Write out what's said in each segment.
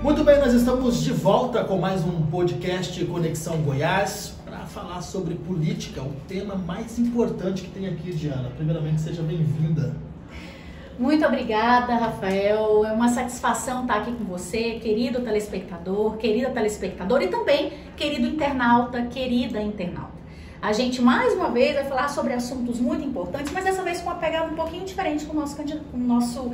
Muito bem, nós estamos de volta com mais um podcast Conexão Goiás para falar sobre política, o tema mais importante que tem aqui, Diana. Primeiramente, seja bem-vinda. Muito obrigada, Rafael. É uma satisfação estar aqui com você, querido telespectador, querida telespectadora e também querido internauta, querida internauta. A gente, mais uma vez, vai falar sobre assuntos muito importantes, mas dessa vez com uma pegada um pouquinho diferente com o nosso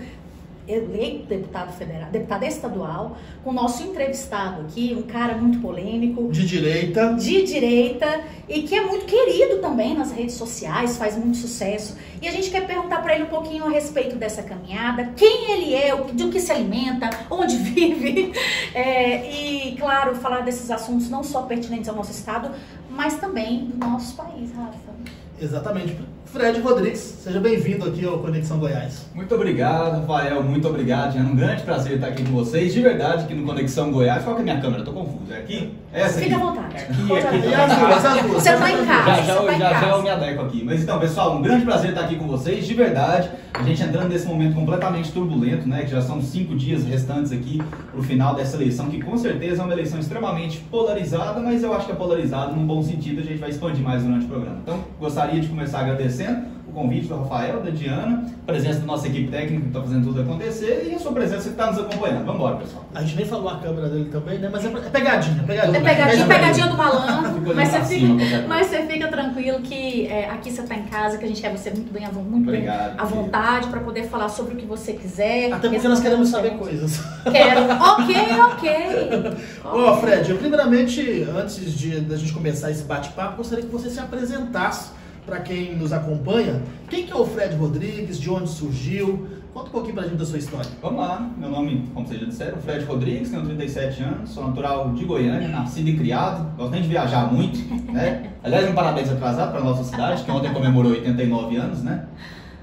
eleito deputado federal, deputado estadual, com o nosso entrevistado aqui, um cara muito polêmico. De direita, e que é muito querido também nas redes sociais, faz muito sucesso. E a gente quer perguntar para ele um pouquinho a respeito dessa caminhada, quem ele é, do que se alimenta, onde vive. E, claro, falar desses assuntos não só pertinentes ao nosso estado, mas também do nosso país, Rafa. Exatamente. Fred Rodrigues, seja bem-vindo aqui ao Conexão Goiás. Muito obrigado, Rafael. Muito obrigado, Diana. Um grande prazer estar aqui com vocês. De verdade, aqui no Conexão Goiás. Qual que é a minha câmera? Estou confuso. É aqui? Essa aqui? Fica à vontade. E as duas. Você está em casa. Já eu me adequo aqui. Mas então, pessoal, um grande prazer estar aqui com vocês. De verdade, a gente entrando nesse momento completamente turbulento, né? Que já são 5 dias restantes aqui para o final dessa eleição, que com certeza é uma eleição extremamente polarizada, mas eu acho que é polarizada num bom sentido. A gente vai expandir mais durante o programa. Então, gostaria de começar agradecendo o convite do Rafael, da Diana, a presença da nossa equipe técnica que está fazendo tudo acontecer e a sua presença que está nos acompanhando. Vamos embora, pessoal. A gente nem falou a câmera dele também, né? Mas é pegadinha. É pegadinha do malandro, mas Mas você fica tranquilo que aqui você está em casa, que a gente quer você muito bem à vontade para poder falar sobre o que você quiser. Até porque nós queremos saber coisas. Ok. Ô, Fred, primeiramente, antes da gente começar esse bate-papo, gostaria que você se apresentasse para quem nos acompanha. Quem que é o Fred Rodrigues? De onde surgiu? Conta um pouquinho pra gente da sua história. Vamos lá. Meu nome, como vocês já disseram, Fred Rodrigues, tenho 37 anos, sou natural de Goiânia, nascido e criado, gosto nem de viajar muito, né? Aliás, um parabéns atrasado para a nossa cidade, que ontem comemorou 89 anos, né?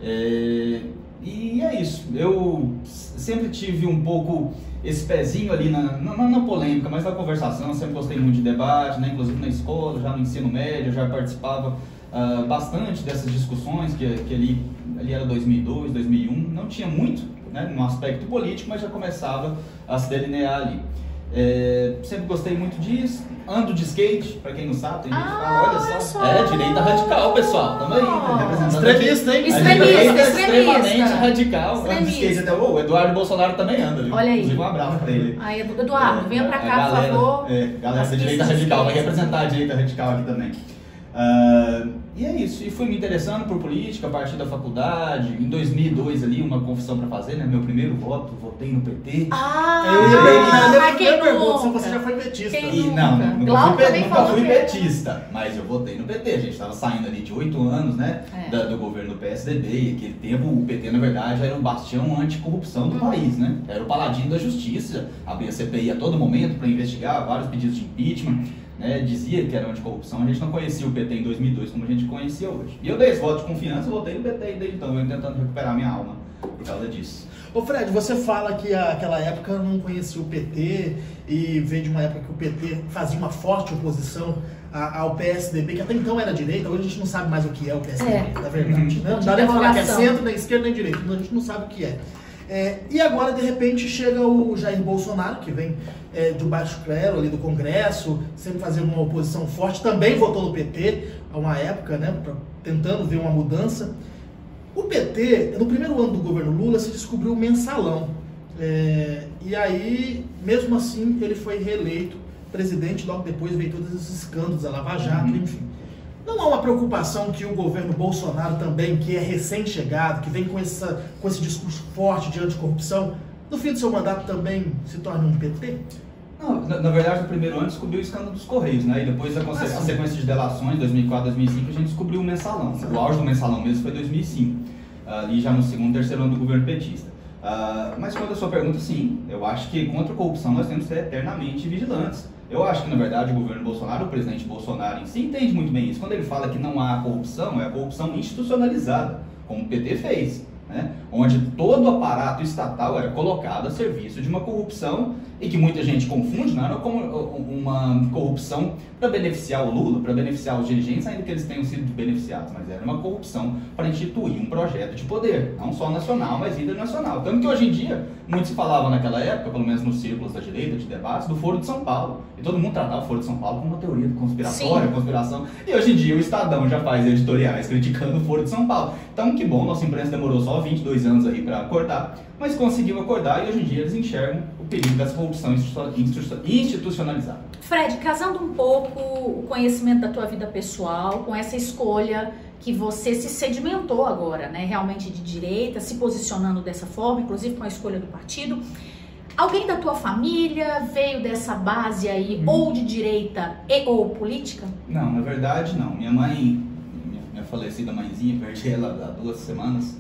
E é isso. Eu sempre tive um pouco esse pezinho ali na polêmica, mas na conversação, sempre gostei muito de debate, né? Inclusive na escola, já no ensino médio, eu já participava bastante dessas discussões, que ali era 2002, 2001, não tinha muito, né, no aspecto político, mas já começava a se delinear ali. Sempre gostei muito disso, ando de skate, pra quem não sabe, tem gente que fala, olha só, direita radical, pessoal, tamo aí, né, representando extremista, hein? Extremamente radical, ando de skate até o Eduardo Bolsonaro também anda, viu? Olha aí. Inclusive um abraço pra ele. Aí, Eduardo, venha pra cá, por favor. Galera da direita radical, vai representar a direita radical aqui também. E é isso, e fui me interessando por política a partir da faculdade. Em 2002 ali, uma confissão pra fazer, né? Meu primeiro voto, votei no PT. Eu pergunto se você já foi petista. Nunca fui petista, mas eu votei no PT. A gente estava saindo ali de 8 anos, né? Do governo do PSDB, e aquele tempo o PT, na verdade, era um bastião anticorrupção do país, né? Era o paladino da justiça, abria CPI a todo momento para investigar vários pedidos de impeachment. Né, dizia que era anticorrupção, a gente não conhecia o PT em 2002 como a gente conhecia hoje. E eu dei esse voto de confiança, votei no PT e desde então eu tentando recuperar minha alma por causa disso. Ô Fred, você fala que aquela época não conhecia o PT e veio de uma época que o PT fazia uma forte oposição ao PSDB, que até então era direita, hoje a gente não sabe mais o que é o PSDB, na verdade. Né? Não dá nem pra falar que é centro, nem esquerda, nem direita, a gente não sabe o que é. E agora, de repente, chega o Jair Bolsonaro, que vem do baixo clero ali do Congresso, sempre fazendo uma oposição forte, também votou no PT há uma época, né, tentando ver uma mudança. O PT, no primeiro ano do governo Lula, se descobriu o mensalão. E aí, mesmo assim, ele foi reeleito presidente, logo depois veio todos esses escândalos, a Lava Jato, enfim. Não há uma preocupação que o governo Bolsonaro também, que é recém-chegado, que vem com esse discurso forte de anticorrupção, no fim do seu mandato também se torne um PT? Não, na verdade, no primeiro ano descobriu o escândalo dos Correios, né? E depois a sequência de delações, 2004, 2005, a gente descobriu o mensalão. O auge do mensalão mesmo foi 2005, ali já no segundo, terceiro ano do governo petista. Mas quanto à sua pergunta, sim, eu acho que contra a corrupção nós temos que ser eternamente vigilantes. Eu acho que, na verdade, o governo Bolsonaro, o presidente Bolsonaro em si, entende muito bem isso. Quando ele fala que não há corrupção, é a corrupção institucionalizada, como o PT fez, né? Onde todo o aparato estatal era colocado a serviço de uma corrupção e que muita gente confunde, não era como uma corrupção para beneficiar o Lula, para beneficiar os dirigentes, ainda que eles tenham sido beneficiados, mas era uma corrupção para instituir um projeto de poder, não só nacional, mas internacional. Tanto que hoje em dia, muitos falavam naquela época, pelo menos nos círculos da direita, de debates, do Foro de São Paulo. E todo mundo tratava o Foro de São Paulo como uma teoria conspiratória, conspiração. E hoje em dia o Estadão já faz editoriais criticando o Foro de São Paulo. Então, que bom, nossa imprensa demorou só 22 anos aí para acordar, mas conseguiu acordar e hoje em dia eles enxergam o perigo dessa corrupção institucionalizada. Fred, casando um pouco o conhecimento da tua vida pessoal com essa escolha que você se sedimentou agora, né, realmente de direita, se posicionando dessa forma, inclusive com a escolha do partido. Alguém da tua família veio dessa base aí, ou de direita e ou política? Não, na verdade não. Minha mãe, minha falecida mãezinha, perdi ela há 2 semanas.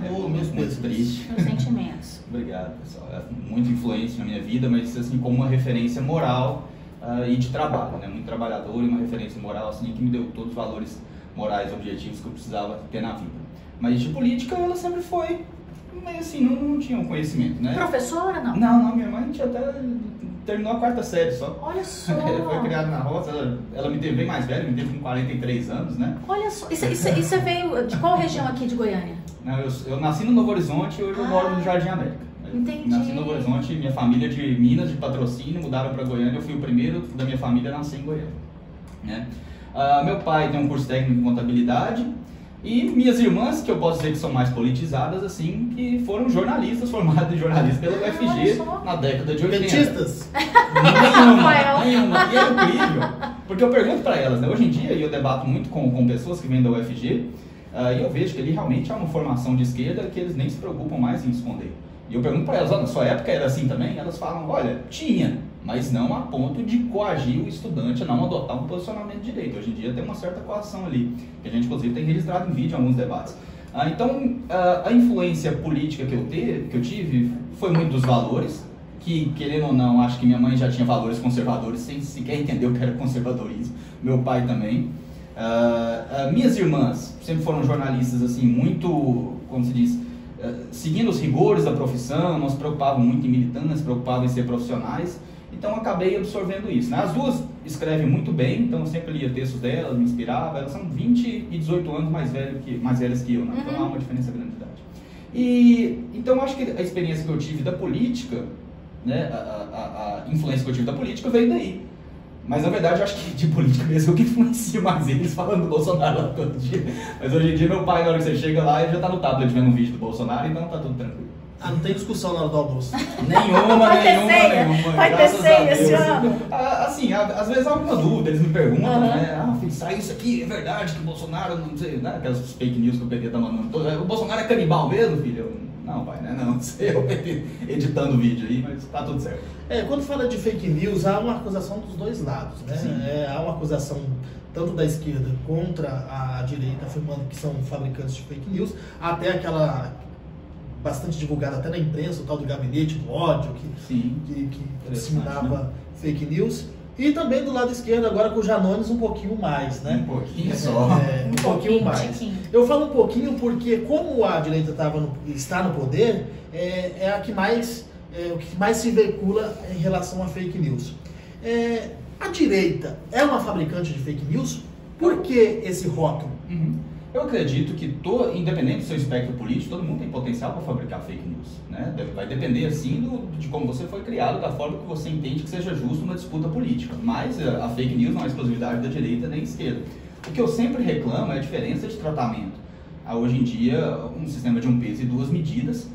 Muito triste. Meus sentimentos. Obrigado, pessoal. É muito influente na minha vida, mas assim, como uma referência moral e de trabalho, né? Muito trabalhador e uma referência moral assim, que me deu todos os valores morais e objetivos que eu precisava ter na vida. Mas de política ela sempre foi, mas assim, não tinha um conhecimento, né? Professora, não? Não, minha mãe tinha até terminou a 4ª série só. Olha só! Ela foi criada na roça, ela me teve bem mais velha, me teve com 43 anos, né? Olha só! E você veio de qual região aqui de Goiânia? Não, eu nasci no Novo Horizonte e hoje eu moro no Jardim América. Entendi. Nasci no Novo Horizonte, minha família de Minas, de Patrocínio, mudaram para Goiânia, eu fui o primeiro da minha família a nascer em Goiânia, né? Meu pai tem um curso técnico em contabilidade e minhas irmãs, que eu posso dizer que são mais politizadas, assim, que foram jornalistas, formadas em jornalismo pela UFG na década de 80. Petistas? Nenhuma. E é incrível, porque eu pergunto para elas, né? Hoje em dia, e eu debato muito com pessoas que vêm da UFG, e eu vejo que ali realmente há uma formação de esquerda que eles nem se preocupam mais em esconder. E eu pergunto para elas, na sua época era assim também? Elas falam, olha, tinha, mas não a ponto de coagir o estudante a não adotar um posicionamento de direita. Hoje em dia tem uma certa coação ali, que a gente inclusive tem registrado em vídeo alguns debates. Então, a influência política que eu tive foi muito dos valores, que, querendo ou não, acho que minha mãe já tinha valores conservadores, sem sequer entender o que era conservadorismo, meu pai também. Minhas irmãs sempre foram jornalistas, assim, muito, como se diz, seguindo os rigores da profissão, não se preocupavam muito em militância, não se preocupavam em ser profissionais, então acabei absorvendo isso, né? As duas escrevem muito bem, então eu sempre lia textos delas, me inspirava, elas são 20 e 18 anos mais velhas que eu, né? Então há uma diferença grande de idade. E então acho que a experiência que eu tive da política, né, a influência que eu tive da política veio daí. Mas na verdade eu acho que de política mesmo eu que influencia mais eles falando do Bolsonaro lá todo dia. Mas hoje em dia meu pai, na hora que você chega lá, ele já tá no tablet vendo um vídeo do Bolsonaro, então tá tudo tranquilo. Não tem discussão na hora do almoço. Nenhuma. Vai ter ceia esse ano. Assim, às vezes há alguma dúvida, eles me perguntam, né? Filho, saiu isso aqui, é verdade que o Bolsonaro, não sei, né? Aquelas fake news que o PT tá mandando. O Bolsonaro é canibal mesmo, filho? Não, pai, né? Não sei, eu editando o vídeo aí, mas tá tudo certo. Quando fala de fake news, há uma acusação dos dois lados, né? Há uma acusação tanto da esquerda contra a direita, afirmando que são fabricantes de fake news, até aquela bastante divulgada até na imprensa, o tal do gabinete do ódio, que disseminava fake news. E também do lado esquerdo, agora com o Janones um pouquinho mais, né? Um pouquinho só. Um pouquinho mais. Eu falo um pouquinho porque como a direita está no poder, é a que mais, o que mais se veicula em relação a fake news. A direita é uma fabricante de fake news? Por que esse rótulo? Eu acredito que, independente do seu espectro político, todo mundo tem potencial para fabricar fake news, né? Vai depender, assim, de como você foi criado, da forma que você entende que seja justo uma disputa política. Mas a fake news não é exclusividade da direita nem da esquerda. O que eu sempre reclamo é a diferença de tratamento. Há, hoje em dia, um sistema de um peso e duas medidas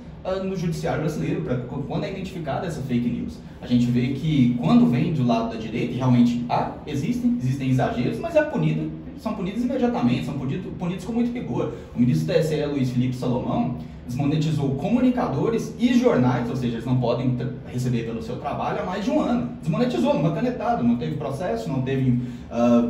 no judiciário brasileiro, para quando é identificada essa fake news. A gente vê que, quando vem do lado da direita, e realmente existem exageros, mas são punidos imediatamente, são punidos com muito rigor. O ministro do TSE, Luiz Felipe Salomão, desmonetizou comunicadores e jornais, ou seja, eles não podem receber pelo seu trabalho há mais de um ano. Desmonetizou, numa canetada, não teve processo, não teve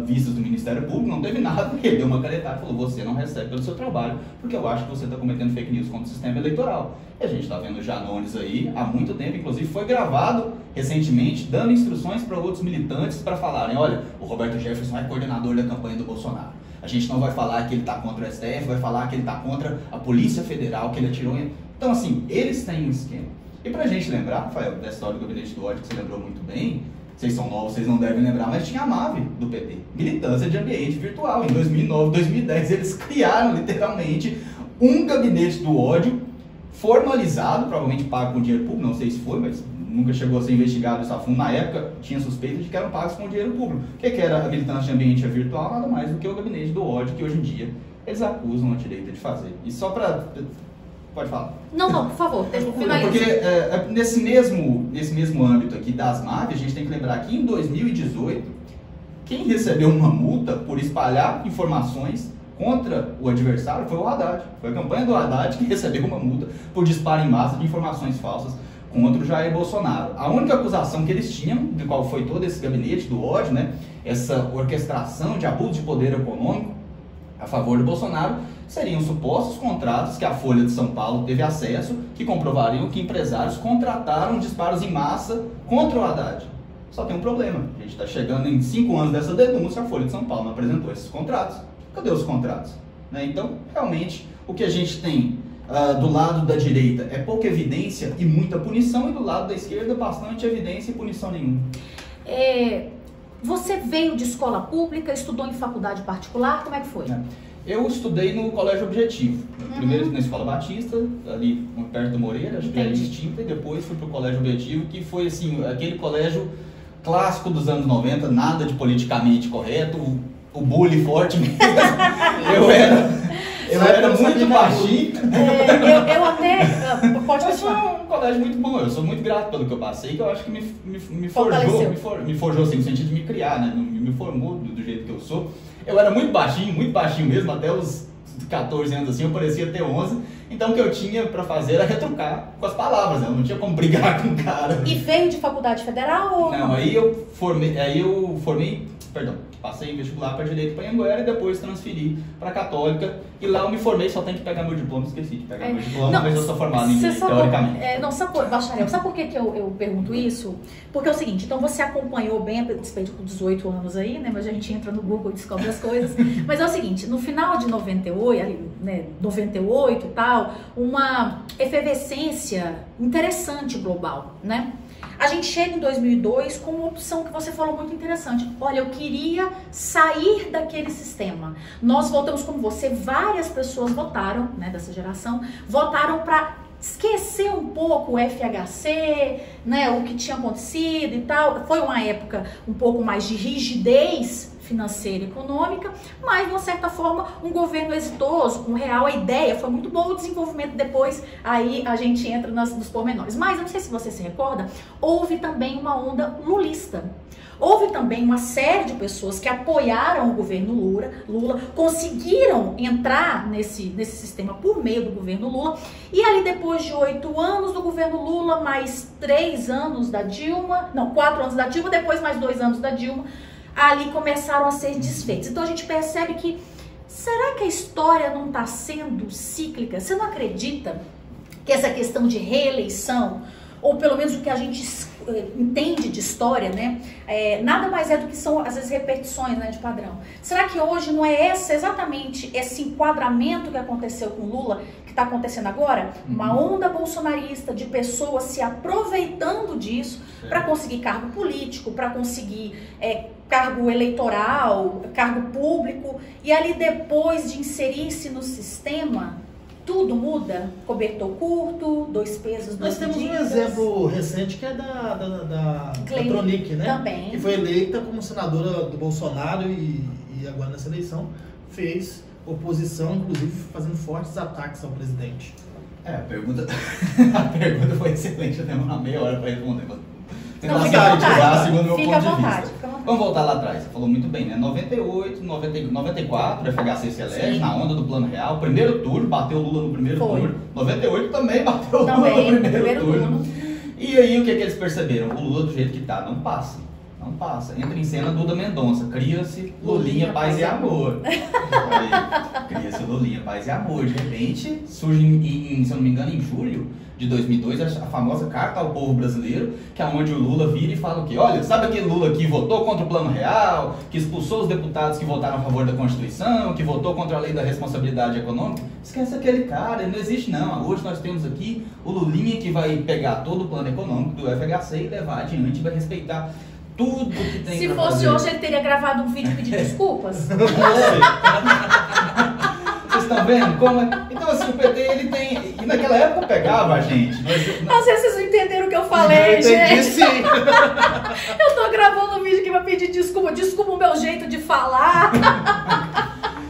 vistas do Ministério Público, não teve nada, ele deu uma canetada e falou, você não recebe pelo seu trabalho, porque eu acho que você está cometendo fake news contra o sistema eleitoral. E a gente está vendo Janones aí há muito tempo, inclusive foi gravado recentemente, dando instruções para outros militantes para falarem, olha, o Roberto Jefferson é coordenador da campanha do Bolsonaro. A gente não vai falar que ele está contra o STF, vai falar que ele está contra a Polícia Federal, que ele atirou em... Então, assim, eles têm um esquema. E pra gente lembrar, Rafael, dessa história do gabinete do ódio que você lembrou muito bem, vocês são novos, vocês não devem lembrar, mas tinha a MAV do PT, militância de ambiente virtual. Em 2009, 2010, eles criaram literalmente um gabinete do ódio formalizado, provavelmente pago com dinheiro público, não sei se foi, mas nunca chegou a ser investigado isso a fundo. Na época, tinha suspeita de que eram pagos com dinheiro público. O que era a militância de ambiente virtual? Nada mais do que o gabinete do ódio que hoje em dia eles acusam a direita de fazer. E só para... Pode falar. Não, por favor, finaliza. Porque nesse mesmo âmbito aqui das MAV, a gente tem que lembrar que em 2018, quem recebeu uma multa por espalhar informações contra o adversário foi o Haddad. Foi a campanha do Haddad que recebeu uma multa por disparo em massa de informações falsas contra o Jair Bolsonaro. A única acusação que eles tinham, de qual foi todo esse gabinete do ódio, né, essa orquestração de abuso de poder econômico a favor do Bolsonaro, seriam supostos contratos que a Folha de São Paulo teve acesso, que comprovariam que empresários contrataram disparos em massa contra o Haddad. Só tem um problema, a gente está chegando em 5 anos dessa denúncia, a Folha de São Paulo não apresentou esses contratos. Cadê os contratos? Né? Então, realmente, o que a gente tem do lado da direita é pouca evidência e muita punição, e do lado da esquerda bastante evidência e punição nenhuma. Você veio de escola pública, estudou em faculdade particular, como é que foi? Eu estudei no Colégio Objetivo, primeiro na Escola Batista, ali perto do Moreira, acho que era distinta, e depois fui para o Colégio Objetivo, que foi assim, aquele colégio clássico dos anos 90, nada de politicamente correto, o bullying forte mesmo. Eu era muito baixinho. Eu até... Pode continuar. Foi um colégio muito bom. Eu sou muito grato pelo que eu passei, que eu acho que me forjou assim, no sentido de me criar, né? Me formou do jeito que eu sou. Eu era muito baixinho mesmo, até os 14 anos assim, eu parecia ter 11. Então o que eu tinha pra fazer era retrucar com as palavras, né? Eu não tinha como brigar com o cara. E veio de faculdade federal ou... Não, passei em vestibular para Direito para Anhanguera e depois transferi para Católica. E lá eu me formei, só tenho que pegar meu diploma, esqueci de pegar meu diploma, mas eu sou formado em Direito, teoricamente. Bacharel, sabe por que eu pergunto isso? Porque é o seguinte, então você acompanhou bem, a despeito com 18 anos aí, né, mas a gente entra no Google e descobre as coisas. Mas é o seguinte, no final de 98 e tal, uma efervescência interessante global, né? A gente chega em 2002 com uma opção que você falou muito interessante. Olha, eu queria sair daquele sistema. Nós votamos como você, várias pessoas votaram, né, dessa geração, votaram para esquecer um pouco o FHC, né, o que tinha acontecido e tal. Foi uma época um pouco mais de rigidez financeira e econômica, mas de uma certa forma um governo exitoso, com real, a ideia foi muito boa, o desenvolvimento depois, aí a gente entra nos pormenores. Mas eu não sei se você se recorda, houve também uma onda lulista. Houve também uma série de pessoas que apoiaram o governo Lula, conseguiram entrar nesse sistema por meio do governo Lula, e ali depois de 8 anos do governo Lula, mais 3 anos da Dilma, não, 4 anos da Dilma, depois mais 2 anos da Dilma, ali começaram a ser desfeitos. Então a gente percebe que, será que a história não está sendo cíclica? Você não acredita que essa questão de reeleição, ou pelo menos o que a gente entende de história, né, nada mais é do que são, às vezes, repetições, né, de padrão. Será que hoje não é exatamente esse enquadramento que aconteceu com Lula, que está acontecendo agora? Uma onda bolsonarista de pessoas se aproveitando disso para conseguir cargo político, para conseguir cargo eleitoral, cargo público, e ali depois de inserir-se no sistema, tudo muda, cobertor curto, 2 pesos, 2 medidas. Nós temos um exemplo recente que é da Tronic, né? Também. Que foi eleita como senadora do Bolsonaro e agora nessa eleição fez oposição, inclusive fazendo fortes ataques ao presidente. A pergunta foi excelente, eu tenho uma meia hora para responder. Não, fica à vontade. Segundo meu Fica ponto à de vontade. vista. Vamos voltar lá atrás. Você falou muito bem, né? 98, 94, o FHC se elege na onda do Plano Real. Primeiro turno, bateu o Lula no primeiro turno. 98 também bateu o Lula no primeiro turno. E aí, o que eles perceberam? O Lula, do jeito que tá, não passa. Não passa. Entra em cena Duda Mendonça. Cria-se Lulinha, paz e amor. Cria-se Lulinha, paz e amor. De repente, surge, se eu não me engano, em julho de 2002, a famosa Carta ao Povo Brasileiro, que é onde o Lula vira e fala o quê? Olha, sabe aquele Lula que votou contra o Plano Real, que expulsou os deputados que votaram a favor da Constituição, que votou contra a lei da responsabilidade econômica? Esquece aquele cara, ele não existe não. Hoje nós temos aqui o Lulinha que vai pegar todo o plano econômico do FHC e levar adiante, vai respeitar tudo que tem. Se fosse hoje, ele teria gravado um vídeo pedindo desculpas. Vocês estão vendo como é? Então, assim, o PT, ele tem... E naquela época pegava a gente. Às vezes vocês não entenderam o que eu falei, gente. Sim. Eu tô gravando um vídeo que vai pedir desculpa. Desculpa o meu jeito de falar.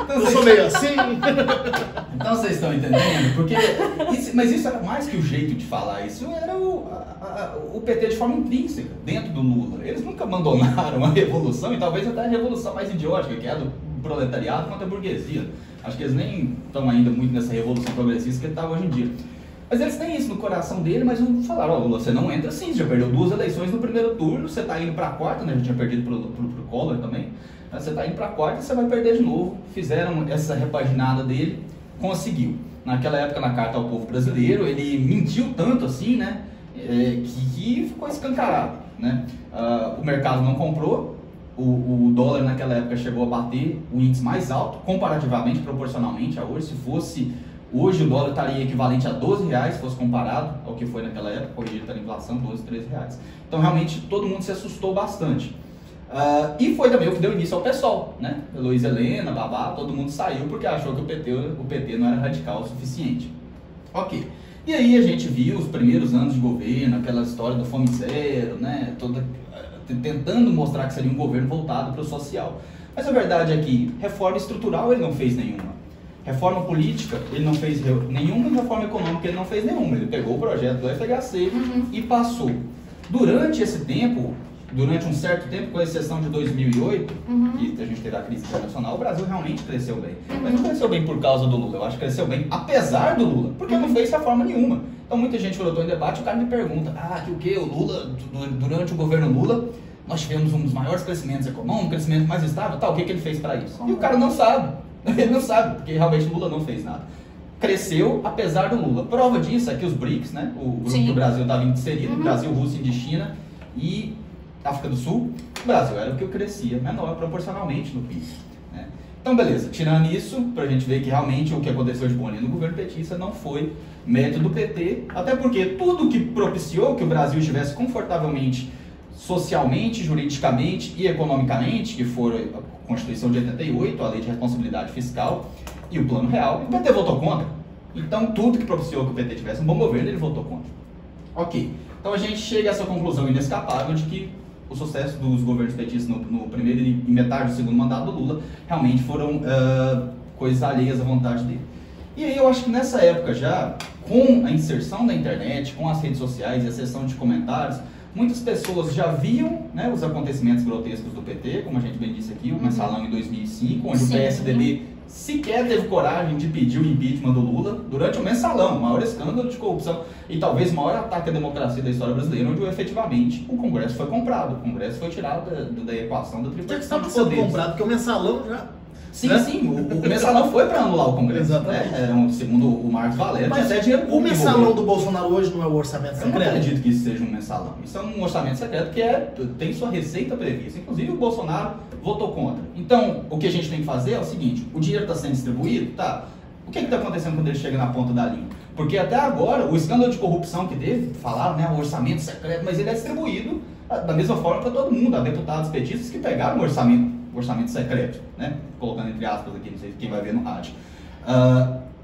Então, Eu sou meio assim. Então vocês estão entendendo? Porque mas isso era mais que o jeito de falar, isso era o PT de forma intrínseca, dentro do Lula. Eles nunca abandonaram a revolução, e talvez até a revolução mais idiótica, que é a do proletariado contra a burguesia. Acho que eles nem estão ainda muito nessa revolução progressista que está hoje em dia. Mas eles têm isso no coração dele, mas não falaram, Lula, você não entra assim, você já perdeu 2 eleições no primeiro turno, você está indo para a quarta, né? Já tinha perdido pro Collor também. Você está indo para a quarta e você vai perder de novo. Fizeram essa repaginada dele, conseguiu. Naquela época, na Carta ao Povo Brasileiro, ele mentiu tanto assim, né, que ficou escancarado, né? O mercado não comprou, o dólar naquela época chegou a bater o índice mais alto, comparativamente, proporcionalmente a hoje. Se fosse hoje, o dólar estaria equivalente a R$12, se fosse comparado ao que foi naquela época, corrigido pela inflação, R$12, R$13. Então, realmente, todo mundo se assustou bastante. E foi também o que deu início ao PSOL, né? Luiz Helena, Babá, todo mundo saiu porque achou que o PT não era radical o suficiente. Ok. E aí a gente viu os primeiros anos de governo, aquela história do Fome Zero, né? Tentando mostrar que seria um governo voltado para o social. Mas a verdade é que reforma estrutural ele não fez nenhuma. Reforma política ele não fez nenhuma, e reforma econômica ele não fez nenhuma. Ele pegou o projeto do FHC e passou. Durante esse tempo, durante um certo tempo, com exceção de 2008, que a gente teve a crise internacional, o Brasil realmente cresceu bem. Mas não cresceu bem por causa do Lula, eu acho que cresceu bem apesar do Lula, porque não fez reforma nenhuma. Então muita gente, quando eu estou em debate, o cara me pergunta, que o que? O Lula, durante o governo Lula, nós tivemos um dos maiores crescimentos econômicos, um crescimento mais estável, o que ele fez para isso? E o cara não sabe, ele não sabe, porque realmente o Lula não fez nada. Cresceu apesar do Lula. Prova disso é que os BRICS, né, o grupo que o Brasil estava inserido, Brasil, Rússia, Índia, China e África do Sul, o Brasil era o que crescia menor proporcionalmente no PIB. Né? Então, beleza, tirando isso, para a gente ver que realmente o que aconteceu de bom ali no governo petista não foi mérito do PT, até porque tudo que propiciou que o Brasil estivesse confortavelmente, socialmente, juridicamente e economicamente, que foram a Constituição de 88, a Lei de Responsabilidade Fiscal e o Plano Real, o PT votou contra. Então, tudo que propiciou que o PT tivesse um bom governo, ele votou contra. Ok, então a gente chega a essa conclusão inescapável de que o sucesso dos governos petistas no primeiro e metade do segundo mandato do Lula realmente foram coisas alheias à vontade dele. E aí eu acho que nessa época já, com a inserção da internet, com as redes sociais e a sessão de comentários, muitas pessoas já viam, né, os acontecimentos grotescos do PT, como a gente bem disse aqui, o mensalão em 2005, onde o PSDB sequer teve coragem de pedir o impeachment do Lula durante o mensalão, o maior escândalo de corrupção e talvez o maior ataque à democracia da história brasileira, onde efetivamente o Congresso foi comprado, o Congresso foi tirado da equação da tripartição de poderes. Comprado, porque o mensalão já... Sim, né? Sim, o mensalão foi para anular o Congresso. Exatamente. Né? Segundo o Marcos Valério, mas até dinheiro público. O mensalão do Bolsonaro hoje não é o orçamento secreto? Eu não acredito que isso seja um mensalão. Isso é um orçamento secreto que tem sua receita prevista. Inclusive o Bolsonaro votou contra. Então, o que a gente tem que fazer é o seguinte, o dinheiro está sendo distribuído? Tá. O que está acontecendo quando ele chega na ponta da linha? Porque até agora, o escândalo de corrupção que teve, falaram, né, o orçamento secreto, mas ele é distribuído da mesma forma para todo mundo. Há deputados petistas que pegaram o orçamento secreto, né? Colocando entre aspas aqui, não sei quem vai ver no rádio.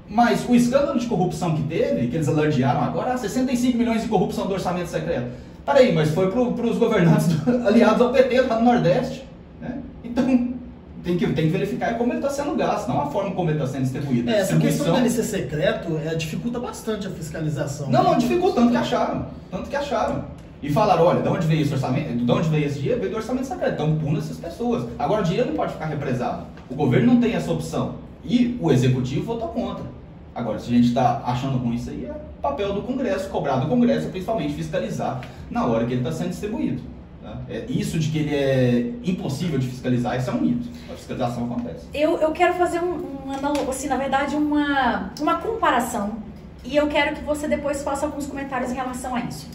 Mas o escândalo de corrupção que teve, que eles alardearam agora, 65 milhões de corrupção do orçamento secreto. Peraí, mas foi para os governantes aliados ao PT lá no Nordeste. Né? Então, tem que verificar como ele está sendo gasto, não a forma como ele está sendo distribuído. Essa questão dele ser secreto dificulta bastante a fiscalização. Não dificulta, tanto que acharam. E falaram, olha, de onde veio esse orçamento? De onde veio esse dinheiro? Veio do orçamento secreto. Então puna essas pessoas. Agora o dinheiro não pode ficar represado. O governo não tem essa opção. E o executivo votou contra. Agora, se a gente está achando ruim isso aí, é papel do Congresso, cobrar do Congresso, principalmente fiscalizar na hora que ele está sendo distribuído. Tá? Isso de que ele é impossível de fiscalizar, isso é um mito. A fiscalização acontece. Eu quero fazer assim, na verdade, uma comparação, e eu quero que você depois faça alguns comentários em relação a isso.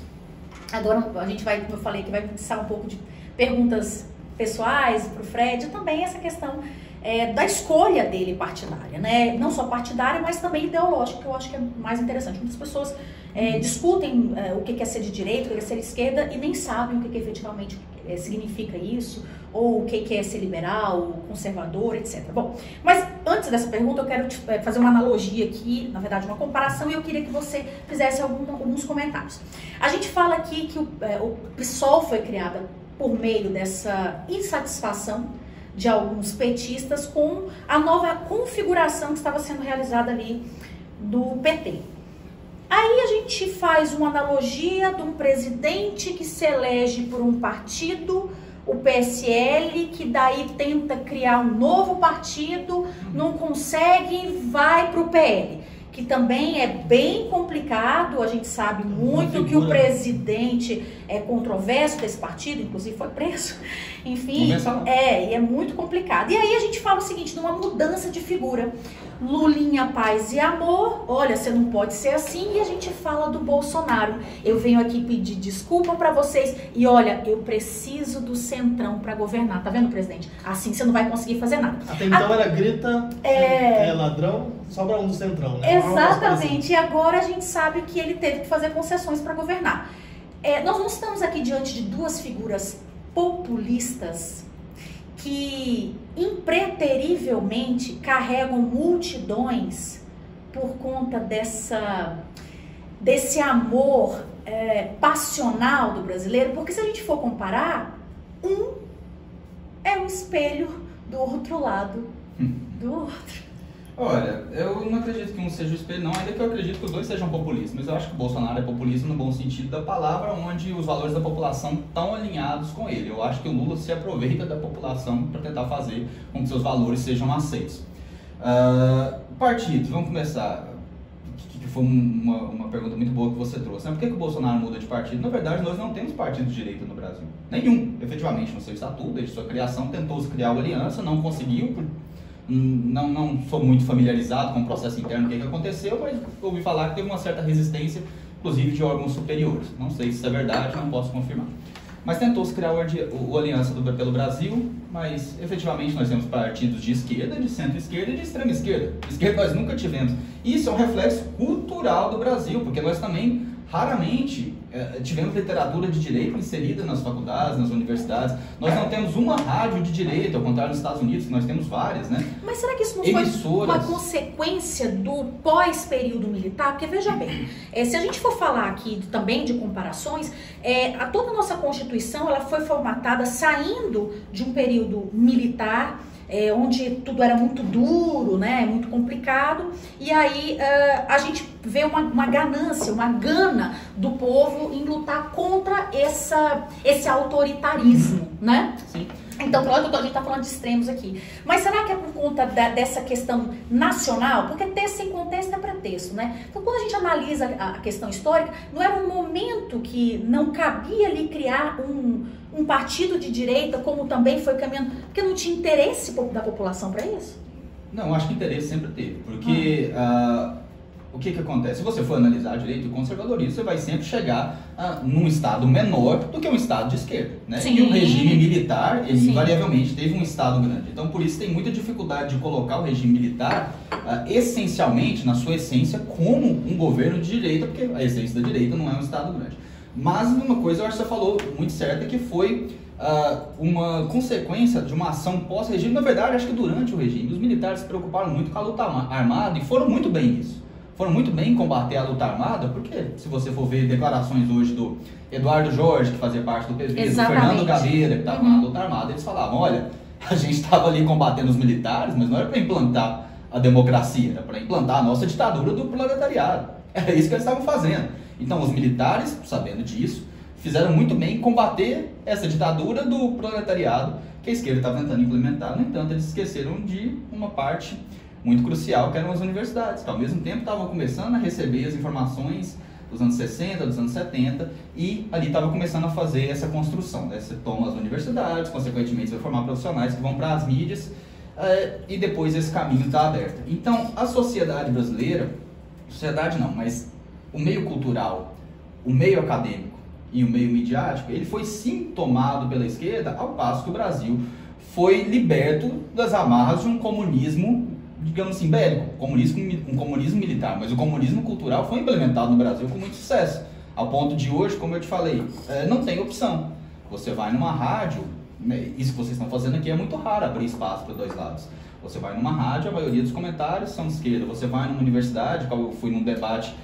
Agora a gente vai, como eu falei, que vai começar um pouco de perguntas pessoais para o Fred, e também essa questão da escolha dele partidária, né? Não só partidária, mas também ideológica, que eu acho que é mais interessante. Muitas pessoas discutem o que é ser de direita, o que é ser de esquerda, e nem sabem o que efetivamente significa isso, ou o que é ser liberal, conservador, etc. Bom, mas antes dessa pergunta eu quero fazer uma analogia aqui, na verdade uma comparação, e eu queria que você fizesse alguns comentários. A gente fala aqui que o PSOL foi criada por meio dessa insatisfação de alguns petistas com a nova configuração que estava sendo realizada ali do PT. Aí a gente faz uma analogia de um presidente que se elege por um partido, o PSL, que daí tenta criar um novo partido, não consegue, vai para o PL, que também é bem complicado. A gente sabe muito que o presidente é controverso desse partido, inclusive foi preso, enfim, e é muito complicado. E aí a gente fala o seguinte, numa mudança de figura, Lulinha, paz e amor, olha, você não pode ser assim, e a gente fala do Bolsonaro. Eu venho aqui pedir desculpa pra vocês, e olha, eu preciso do Centrão pra governar, tá vendo, presidente? Assim você não vai conseguir fazer nada. Até então era grita, ladrão, sobra um do Centrão, né? Exatamente, e agora a gente sabe que ele teve que fazer concessões pra governar. Nós não estamos aqui diante de duas figuras populistas que impreterivelmente carregam multidões por conta desse amor passional do brasileiro, porque se a gente for comparar, um é um espelho do outro lado do outro. Olha, eu não acredito que um seja o espelho, não, ainda que eu acredito que os dois sejam populistas, mas eu acho que o Bolsonaro é populista no bom sentido da palavra, onde os valores da população estão alinhados com ele. Eu acho que o Lula se aproveita da população para tentar fazer com que seus valores sejam aceitos. Partidos, vamos começar, que foi uma pergunta muito boa que você trouxe, né? Por que o Bolsonaro muda de partido? Na verdade, nós não temos partido de direita no Brasil. Nenhum, efetivamente, no seu estatuto, desde sua criação, tentou-se criar uma aliança, não conseguiu. Não sou muito familiarizado com o processo interno, o que aconteceu, mas ouvi falar que teve uma certa resistência, inclusive de órgãos superiores. Não sei se isso é verdade, não posso confirmar. Mas tentou-se criar o Aliança pelo Brasil, mas efetivamente nós temos partidos de esquerda, de centro-esquerda e de extrema-esquerda. Esquerda nós nunca tivemos. Isso é um reflexo cultural do Brasil, porque nós também raramente tivemos literatura de direito inserida nas faculdades, nas universidades. Nós não temos uma rádio de direito, ao contrário dos Estados Unidos, que nós temos várias, né? Mas será que isso não foi uma consequência do pós-período militar? Porque, veja bem, se a gente for falar aqui também de comparações, toda a nossa Constituição ela foi formatada saindo de um período militar, onde tudo era muito duro, né, muito complicado, e aí a gente vê uma ganância, uma gana do povo em lutar contra esse autoritarismo, né? Sim. Então, lógico que a gente está falando de extremos aqui. Mas será que é por conta dessa questão nacional? Porque texto sem contexto é pretexto, né? Então, quando a gente analisa a questão histórica, não era um momento que não cabia ali criar um partido de direita, como também foi caminhando, porque não tinha interesse da população para isso? Não, acho que interesse sempre teve, porque o que acontece? Se você for analisar direito e conservadorismo, você vai sempre chegar num estado menor do que um estado de esquerda, né? Sim. E o regime militar, ele Sim. invariavelmente teve um estado grande. Então, por isso tem muita dificuldade de colocar o regime militar essencialmente, na sua essência, como um governo de direita, porque a essência da direita não é um estado grande. Mas uma coisa eu acho que você falou muito certa, que foi uma consequência de uma ação pós-regime. Na verdade, acho que durante o regime, os militares se preocuparam muito com a luta armada e foram muito bem nisso. Foram muito bem em combater a luta armada, porque se você for ver declarações hoje do Eduardo Jorge, que fazia parte do PV, do Fernando Gabeira, que estava na luta armada, eles falavam, olha, a gente estava ali combatendo os militares, mas não era para implantar a democracia, era para implantar a nossa ditadura do proletariado. Era isso que eles estavam fazendo. Então os militares, sabendo disso, fizeram muito bem em combater essa ditadura do proletariado que a esquerda estava tentando implementar. No entanto, eles esqueceram de uma parte muito crucial, que eram as universidades, que ao mesmo tempo estavam começando a receber as informações dos anos 60, dos anos 70, e ali estava começando a fazer essa construção, né? Você toma as universidades, consequentemente você vai formar profissionais que vão para as mídias, e depois esse caminho está aberto. Então, a sociedade brasileira, sociedade não, mas o meio cultural, o meio acadêmico e o meio midiático, ele foi sim tomado pela esquerda, ao passo que o Brasil foi liberto das amarras de um comunismo, digamos assim, bélico, um comunismo militar, mas o comunismo cultural foi implementado no Brasil com muito sucesso, ao ponto de hoje, como eu te falei, não tem opção. Você vai numa rádio, isso que vocês estão fazendo aqui é muito raro, abrir espaço para dois lados. Você vai numa rádio, a maioria dos comentários são de esquerda. Você vai numa universidade, eu fui num debate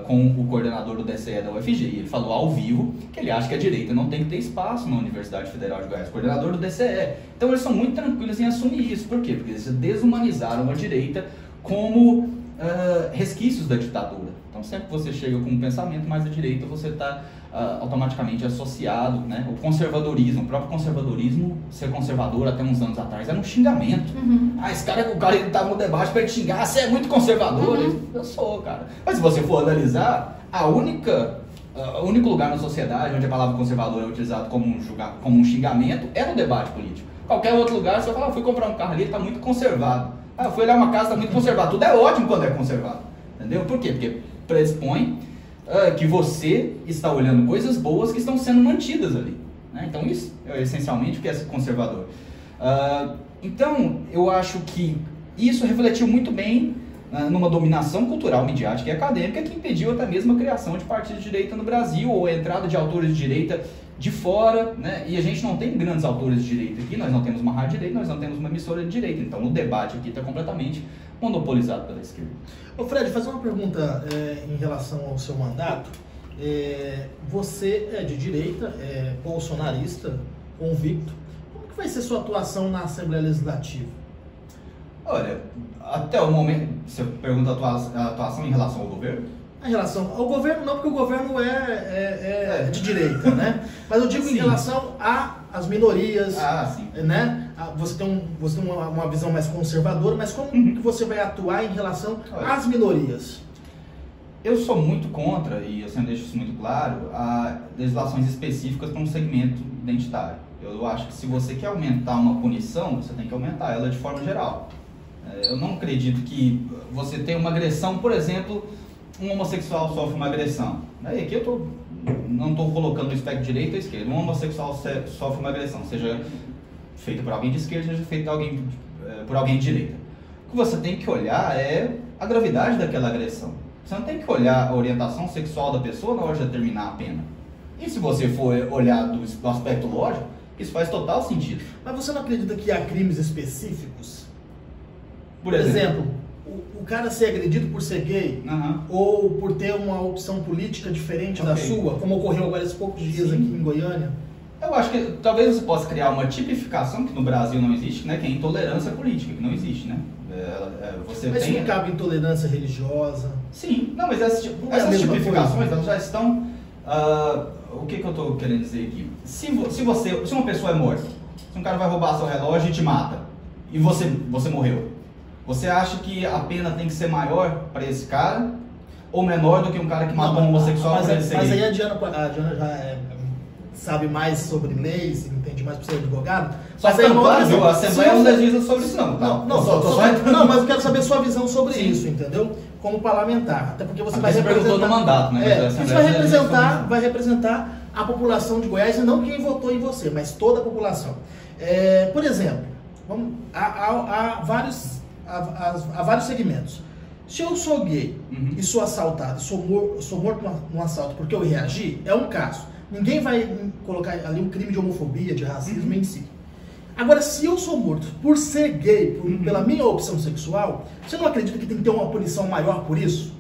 com o coordenador do DCE da UFG, e ele falou ao vivo que ele acha que a direita não tem que ter espaço na Universidade Federal de Goiás, coordenador do DCE. Então eles são muito tranquilos em assumir isso. Por quê? Porque eles desumanizaram a direita como resquícios da ditadura. Então sempre que você chega com um pensamento mais à direita, você está automaticamente associado, né? O conservadorismo, o próprio conservadorismo, ser conservador até uns anos atrás era um xingamento. Esse cara, o cara ele estava no debate para ele xingar, você é muito conservador. Eu sou, cara. Mas se você for analisar, o único lugar na sociedade onde a palavra conservador é utilizada como um xingamento é no debate político. Qualquer outro lugar, você vai falar, fui comprar um carro ali, ele está muito conservado. Fui olhar uma casa, está muito conservado. Tudo é ótimo quando é conservado. Entendeu? Por quê? Porque predispõe que você está olhando coisas boas que estão sendo mantidas ali, né? Então isso é essencialmente o que é ser conservador. Então eu acho que isso refletiu muito bem numa dominação cultural, midiática e acadêmica que impediu até mesmo a criação de partidos de direita no Brasil ou a entrada de autores de direita de fora, né? E a gente não tem grandes autores de direita aqui, nós não temos uma rádio de direita, nós não temos uma emissora de direita, então o debate aqui está completamente monopolizado pela esquerda. Ô Fred, fazer uma pergunta em relação ao seu mandato. Você é de direita, bolsonarista, convicto. Como que vai ser sua atuação na Assembleia Legislativa? Olha, até o momento, você pergunta a atuação em relação ao governo? Em relação ao governo, não, porque o governo é de direita, né? Mas eu digo em relação às minorias, né? Você tem uma visão mais conservadora, mas como que você vai atuar em relação às minorias? Eu sou muito contra, e eu sempre deixo isso muito claro, a legislações específicas para um segmento identitário. Eu acho que se você quer aumentar uma punição, você tem que aumentar ela de forma geral. Eu não acredito que você tenha uma agressão, por exemplo, um homossexual sofre uma agressão. Aí aqui eu não estou colocando o espectro direita ou esquerda. Um homossexual sofre uma agressão, seja feita por alguém de esquerda, seja feita por alguém de direita. O que você tem que olhar é a gravidade daquela agressão. Você não tem que olhar a orientação sexual da pessoa na hora de determinar a pena. E se você for olhar do aspecto lógico, isso faz total sentido. Mas você não acredita que há crimes específicos? Por exemplo, o cara ser agredido por ser gay, ou por ter uma opção política diferente da sua, como ocorreu agora esses poucos dias aqui em Goiânia? Eu acho que talvez você possa criar uma tipificação que no Brasil não existe, né? Que é a intolerância política, que não existe, né? Mas não cabe intolerância religiosa? Sim, não, mas essas tipificações elas já estão... o que eu estou querendo dizer aqui? Se uma pessoa é morta, se um cara vai roubar seu relógio e te mata, e você morreu, você acha que a pena tem que ser maior para esse cara ou menor do que um cara que matou um homossexual? Mas aí a Diana já sabe mais sobre leis, entende mais por ser advogado. Mas aí a Assembleia não legisla sobre isso não. Não, mas eu quero saber sua visão sobre isso, entendeu? Como parlamentar. Até porque você vai representar no mandato, né? Você vai representar a população de Goiás e não quem votou em você, mas toda a população. Por exemplo, há vários segmentos. Se eu sou gay e sou assaltado, sou morto num assalto porque eu reagi, é um caso. Ninguém vai colocar ali um crime de homofobia, de racismo em si. Agora, se eu sou morto por ser gay, pela minha opção sexual, você não acredita que tem que ter uma punição maior por isso?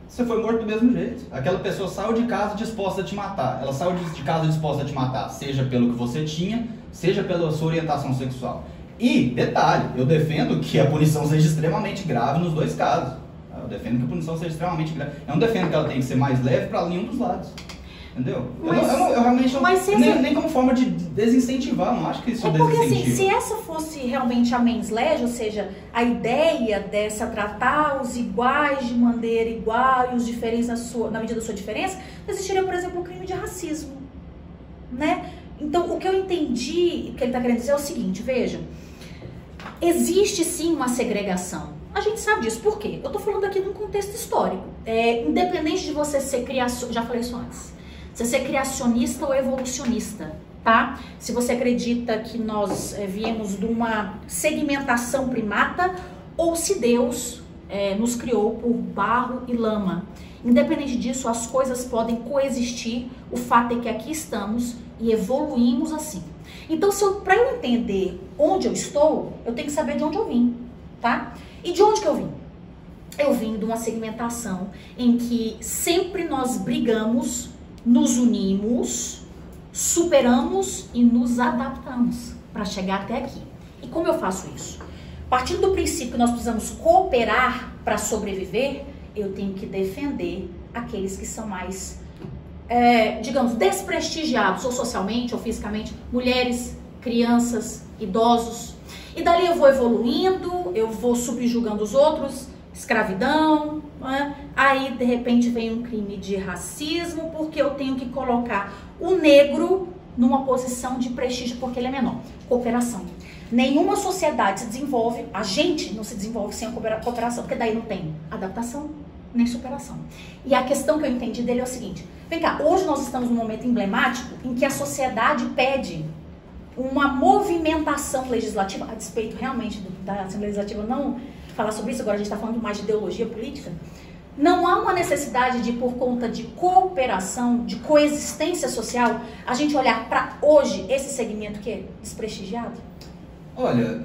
Você foi morto do mesmo jeito. Aquela pessoa saiu de casa disposta a te matar. Ela saiu de casa disposta a te matar, seja pelo que você tinha, seja pela sua orientação sexual. E, detalhe, eu defendo que a punição seja extremamente grave nos dois casos. Eu defendo que a punição seja extremamente grave. Eu não defendo que ela tenha que ser mais leve para nenhum dos lados. Entendeu? Eu realmente não, nem como forma de desincentivar, não acho que isso porque desincentiva. Assim, se essa fosse realmente a mens leg, ou seja, a ideia dessa tratar os iguais de maneira igual e os diferentes na medida da sua diferença, não existiria, por exemplo, o crime de racismo, né? Então, o que eu entendi, o que ele está querendo dizer é o seguinte, veja, existe sim uma segregação. A gente sabe disso. Por quê? Eu estou falando aqui de um contexto histórico. Independente de você ser criacionista, já falei isso antes, você ser criacionista ou evolucionista, tá? Se você acredita que nós viemos de uma segmentação primata ou se Deus nos criou por barro e lama. Independente disso, as coisas podem coexistir. O fato é que aqui estamos e evoluímos assim. Então, para eu entender onde eu estou, eu tenho que saber de onde eu vim, tá? E de onde que eu vim? Eu vim de uma segmentação em que sempre nós brigamos, nos unimos, superamos e nos adaptamos para chegar até aqui. E como eu faço isso? Partindo do princípio que nós precisamos cooperar para sobreviver, eu tenho que defender aqueles que são mais, digamos, desprestigiados, ou socialmente, ou fisicamente, mulheres, crianças, idosos. E dali eu vou evoluindo, eu vou subjugando os outros, escravidão, né? Aí de repente vem um crime de racismo, porque eu tenho que colocar o negro numa posição de prestígio porque ele é menor. Cooperação. Nenhuma sociedade se desenvolve, a gente não se desenvolve sem a cooperação, porque daí não tem adaptação nem superação. E a questão que eu entendi dele é o seguinte, vem cá, hoje nós estamos num momento emblemático em que a sociedade pede uma movimentação legislativa, a despeito realmente da Assembleia Legislativa não falar sobre isso, agora a gente está falando mais de ideologia política, não há uma necessidade de, por conta de cooperação, de coexistência social, a gente olhar para hoje esse segmento que é desprestigiado? Olha,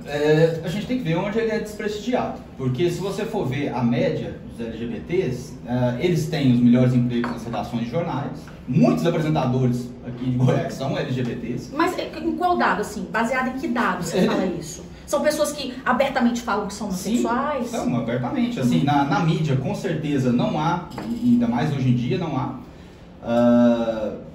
a gente tem que ver onde ele é desprestigiado, porque se você for ver a média dos LGBTs, eles têm os melhores empregos nas redações de jornais, muitos apresentadores aqui de Goiás são LGBTs. Mas em qual dado, assim? Baseado em que dado você fala isso? São pessoas que abertamente falam que são homossexuais? Sim, são abertamente. Assim, na mídia, com certeza, não há, ainda mais hoje em dia, não há.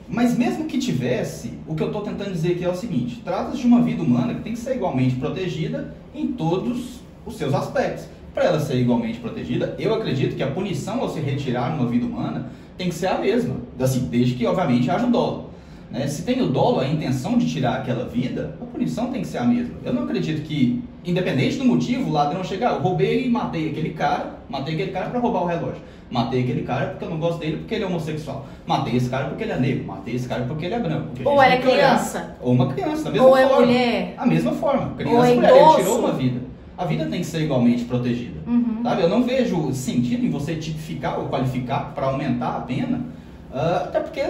Mas mesmo que tivesse, o que eu estou tentando dizer aqui é o seguinte, trata-se de uma vida humana que tem que ser igualmente protegida em todos os seus aspectos. Para ela ser igualmente protegida, eu acredito que a punição ao se retirar uma vida humana tem que ser a mesma, assim, desde que, obviamente, haja o dolo. Né? Se tem o dolo, a intenção de tirar aquela vida, a punição tem que ser a mesma. Eu não acredito que, independente do motivo, o ladrão chegar, eu roubei e matei aquele cara para roubar o relógio. Matei aquele cara porque eu não gosto dele porque ele é homossexual. Matei esse cara porque ele é negro. Matei esse cara porque ele é branco. Ou ela é criança. Ou uma criança, da mesma forma. Ou é mulher. A mesma forma. Criança ou é mulher, idoso. Ele tirou uma vida. A vida tem que ser igualmente protegida. Sabe? Eu não vejo sentido em você tipificar ou qualificar para aumentar a pena, até porque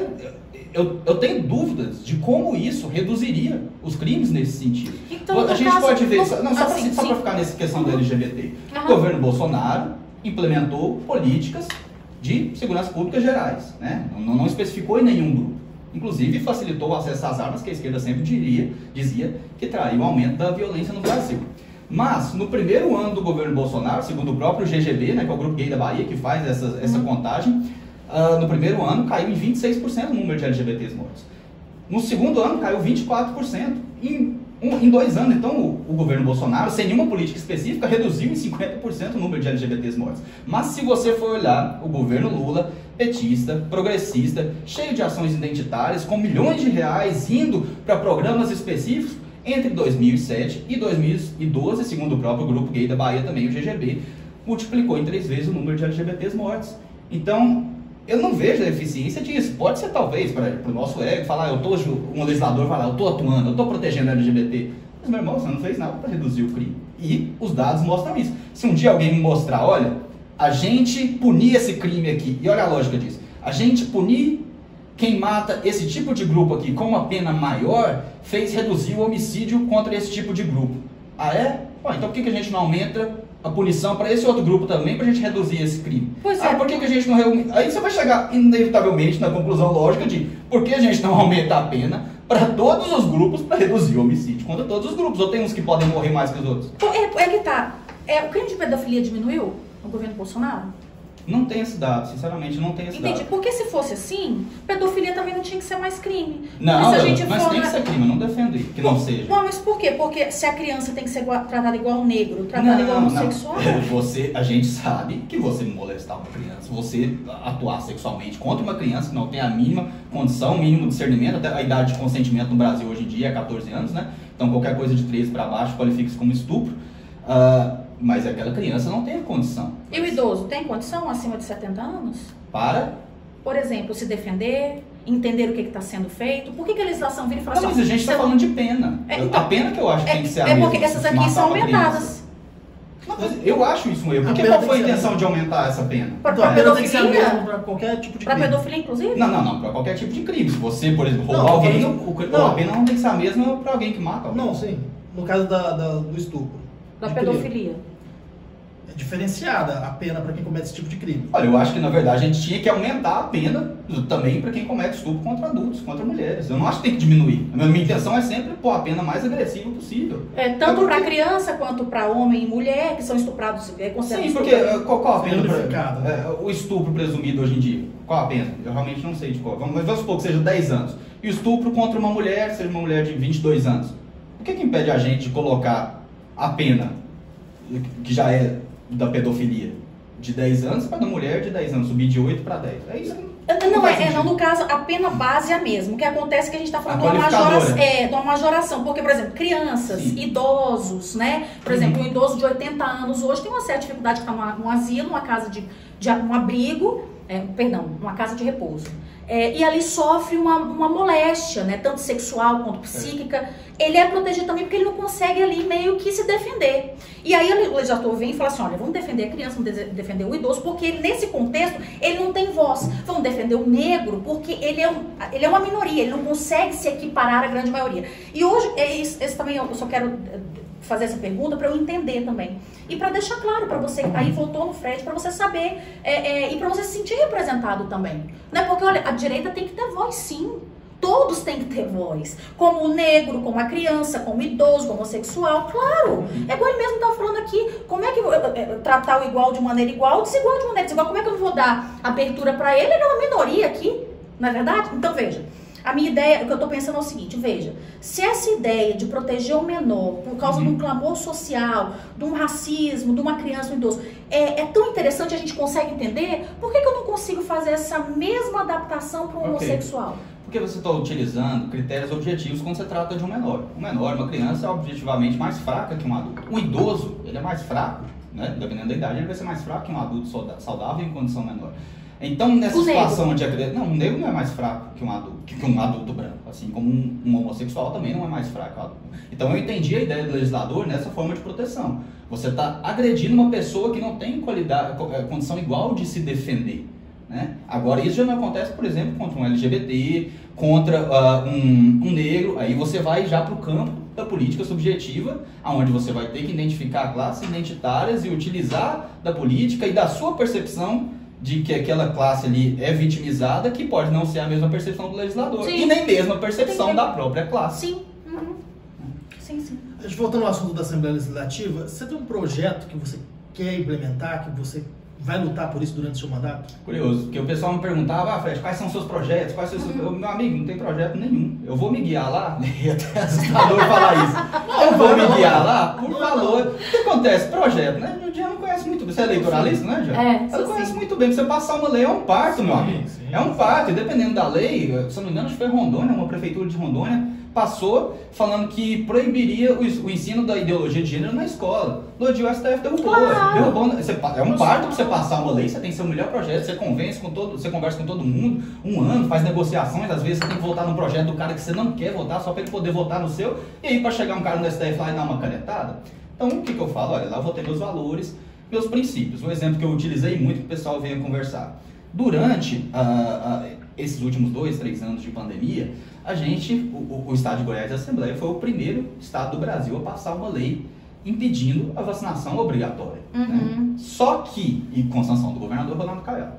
eu tenho dúvidas de como isso reduziria os crimes nesse sentido. Então, a gente pode ver, só para ficar nessa questão do LGBT, o governo Bolsonaro implementou políticas de segurança pública gerais, né? Não especificou em nenhum grupo. Inclusive facilitou o acesso às armas, que a esquerda sempre dizia que traria um aumento da violência no Brasil. Mas, no primeiro ano do governo Bolsonaro, segundo o próprio GGB, né, que é o Grupo Gay da Bahia, que faz essa contagem, no primeiro ano caiu em 26% o número de LGBTs mortos. No segundo ano caiu 24%. Em 2 anos, então, o governo Bolsonaro, sem nenhuma política específica, reduziu em 50% o número de LGBTs mortos. Mas se você for olhar, o governo Lula, petista, progressista, cheio de ações identitárias, com milhões de reais indo para programas específicos, entre 2007 e 2012, segundo o próprio Grupo Gay da Bahia, também o GGB, multiplicou em 3 vezes o número de LGBTs mortos. Então, eu não vejo a eficiência disso. Pode ser talvez para o nosso ego falar, um legislador falar, eu estou atuando, eu estou protegendo o LGBT. Mas, meu irmão, você não fez nada para reduzir o crime. E os dados mostram isso. Se um dia alguém me mostrar, olha, a gente punir esse crime aqui, e olha a lógica disso, a gente punir quem mata esse tipo de grupo aqui com uma pena maior, fez reduzir o homicídio contra esse tipo de grupo. Ah, é? Bom, então por que a gente não aumenta a punição para esse outro grupo também, para a gente reduzir esse crime? Pois é. Por que a gente não reúne? Aí você vai chegar inevitavelmente na conclusão lógica de por que a gente não aumenta a pena para todos os grupos para reduzir o homicídio contra todos os grupos? Ou tem uns que podem morrer mais que os outros? É que tá. O crime de pedofilia diminuiu no governo Bolsonaro? Não tem esse dado, sinceramente, não tem esse dado. Entendi, porque se fosse assim, pedofilia também não tinha que ser mais crime. Não, se a gente mas tem que ser crime, eu não defendo que não seja. Bom, mas por quê? Porque se a criança tem que ser tratada igual um negro, tratada igual um homossexual... A gente sabe que você molestar uma criança, você atuar sexualmente contra uma criança que não tem a mínima condição, mínimo discernimento, até a idade de consentimento no Brasil hoje em dia é 14 anos, né? Então qualquer coisa de 13 para baixo qualifica-se como estupro. Mas aquela criança não tem a condição. E o idoso tem condição acima de 70 anos? Por exemplo, se defender, entender o que está sendo feito. Por que a legislação vira e fala assim... Mas a gente está falando de pena. Então, a pena que eu acho que tem que ser a mesma. É porque essas aqui são aumentadas. Eu acho isso um erro. Porque qual foi a intenção de aumentar essa pena? Para pedofilia? Para qualquer tipo de crime. Para pedofilia, inclusive? Não. Para qualquer tipo de crime. Se você, por exemplo, roubar alguém, a pena não tem que ser a mesma para alguém que mata alguém. Não, sim. No caso do estupro. Da pedofilia. É diferenciada a pena para quem comete esse tipo de crime. Olha, eu acho que na verdade a gente tinha que aumentar a pena também para quem comete estupro contra adultos, contra mulheres. Eu não acho que tem que diminuir. A minha intenção é sempre pôr a pena mais agressiva possível. Tanto para criança quanto para homem e mulher que são estuprados. Sim, porque qual a pena para o estupro presumido hoje em dia? Qual a pena? Eu realmente não sei de qual. Mas vamos supor que seja 10 anos. E o estupro contra uma mulher seja uma mulher de 22 anos. O que impede a gente de colocar a pena, que já é da pedofilia, de 10 anos para a mulher de 10 anos, subir de 8 para 10? É isso. Não, no caso, a pena base é a mesma. O que acontece é que a gente está falando de uma majoração. Porque, por exemplo, crianças, idosos, né? Por exemplo, um idoso de 80 anos hoje tem uma certa dificuldade de estar num asilo, uma casa um abrigo, uma casa de repouso. E ali sofre uma moléstia, né? Tanto sexual quanto psíquica. Ele é protegido também porque ele não consegue ali meio que se defender. E aí o legislador vem e fala assim, olha, vamos defender a criança, vamos defender o idoso, porque ele, nesse contexto ele não tem voz. Vamos defender o negro porque ele é uma minoria, ele não consegue se equiparar à grande maioria. E hoje, esse também eu só quero fazer essa pergunta para eu entender também. E para deixar claro para você, aí voltou no Fred, para você saber e para você se sentir representado também. Né? Porque, olha, a direita tem que ter voz, sim. Todos têm que ter voz. Como o negro, como a criança, como o idoso, como o homossexual, claro. É igual ele mesmo estava falando aqui. Como é que tratar o igual de maneira igual, desigual de maneira desigual? Como é que eu não vou dar abertura para ele? Ele é uma minoria aqui, não é verdade? Então, veja. A minha ideia, o que eu estou pensando é o seguinte, veja, se essa ideia de proteger o menor por causa de um clamor social, de um racismo, de uma criança, um idoso, é tão interessante, a gente consegue entender, por que eu não consigo fazer essa mesma adaptação para um homossexual? Porque você está utilizando critérios objetivos quando você trata de um menor. Um menor, uma criança, é objetivamente mais fraca que um adulto. Um idoso, ele é mais fraco, né? Dependendo da idade, ele vai ser mais fraco que um adulto saudável em condição menor. Então, nessa situação de agressão... Não, um negro não é mais fraco que um adulto branco. Assim como um homossexual também não é mais fraco que um adulto. Então, eu entendi a ideia do legislador nessa forma de proteção. Você está agredindo uma pessoa que não tem condição igual de se defender. Né? Agora, isso já não acontece, por exemplo, contra um LGBT, contra um negro. Aí você vai já para o campo da política subjetiva, onde você vai ter que identificar classes identitárias e utilizar da política e da sua percepção de que aquela classe ali é vitimizada, que pode não ser a mesma percepção do legislador. Sim. E nem mesmo a percepção da própria classe. Sim. Sim. A gente voltando ao assunto da Assembleia Legislativa, você tem um projeto que você quer implementar, que você vai lutar por isso durante o seu mandato? Curioso, porque o pessoal me perguntava, Fred, quais são os seus projetos? Meu amigo, não tem projeto nenhum. Eu vou me guiar lá, e até assustador falar isso. Eu vou me guiar lá por valor. O que acontece? Projeto, né? O Jean não conhece muito bem. Você é eleitoralista, né, Jean? Ela conhece muito bem. Você passar uma lei é um parto, meu amigo. É um parto. E dependendo da lei, se não me engano, acho que foi Rondônia, uma prefeitura de Rondônia, passou falando que proibiria o ensino da ideologia de gênero na escola. No dia o STF derrubou. É um parto para você passar uma lei, você tem que ser o melhor projeto, você conversa com todo mundo, um ano, faz negociações, às vezes você tem que votar num projeto do cara que você não quer votar, só para ele poder votar no seu, e aí para chegar um cara no STF lá e dar uma canetada. Então o que eu falo? Olha, lá eu vou ter meus valores, meus princípios. Um exemplo que eu utilizei muito que o pessoal venha conversar. Durante esses últimos 2, 3 anos de pandemia, o estado de Goiás e a Assembleia foi o primeiro estado do Brasil a passar uma lei impedindo a vacinação obrigatória. Né? Só que, e com sanção do governador Ronaldo Caiado.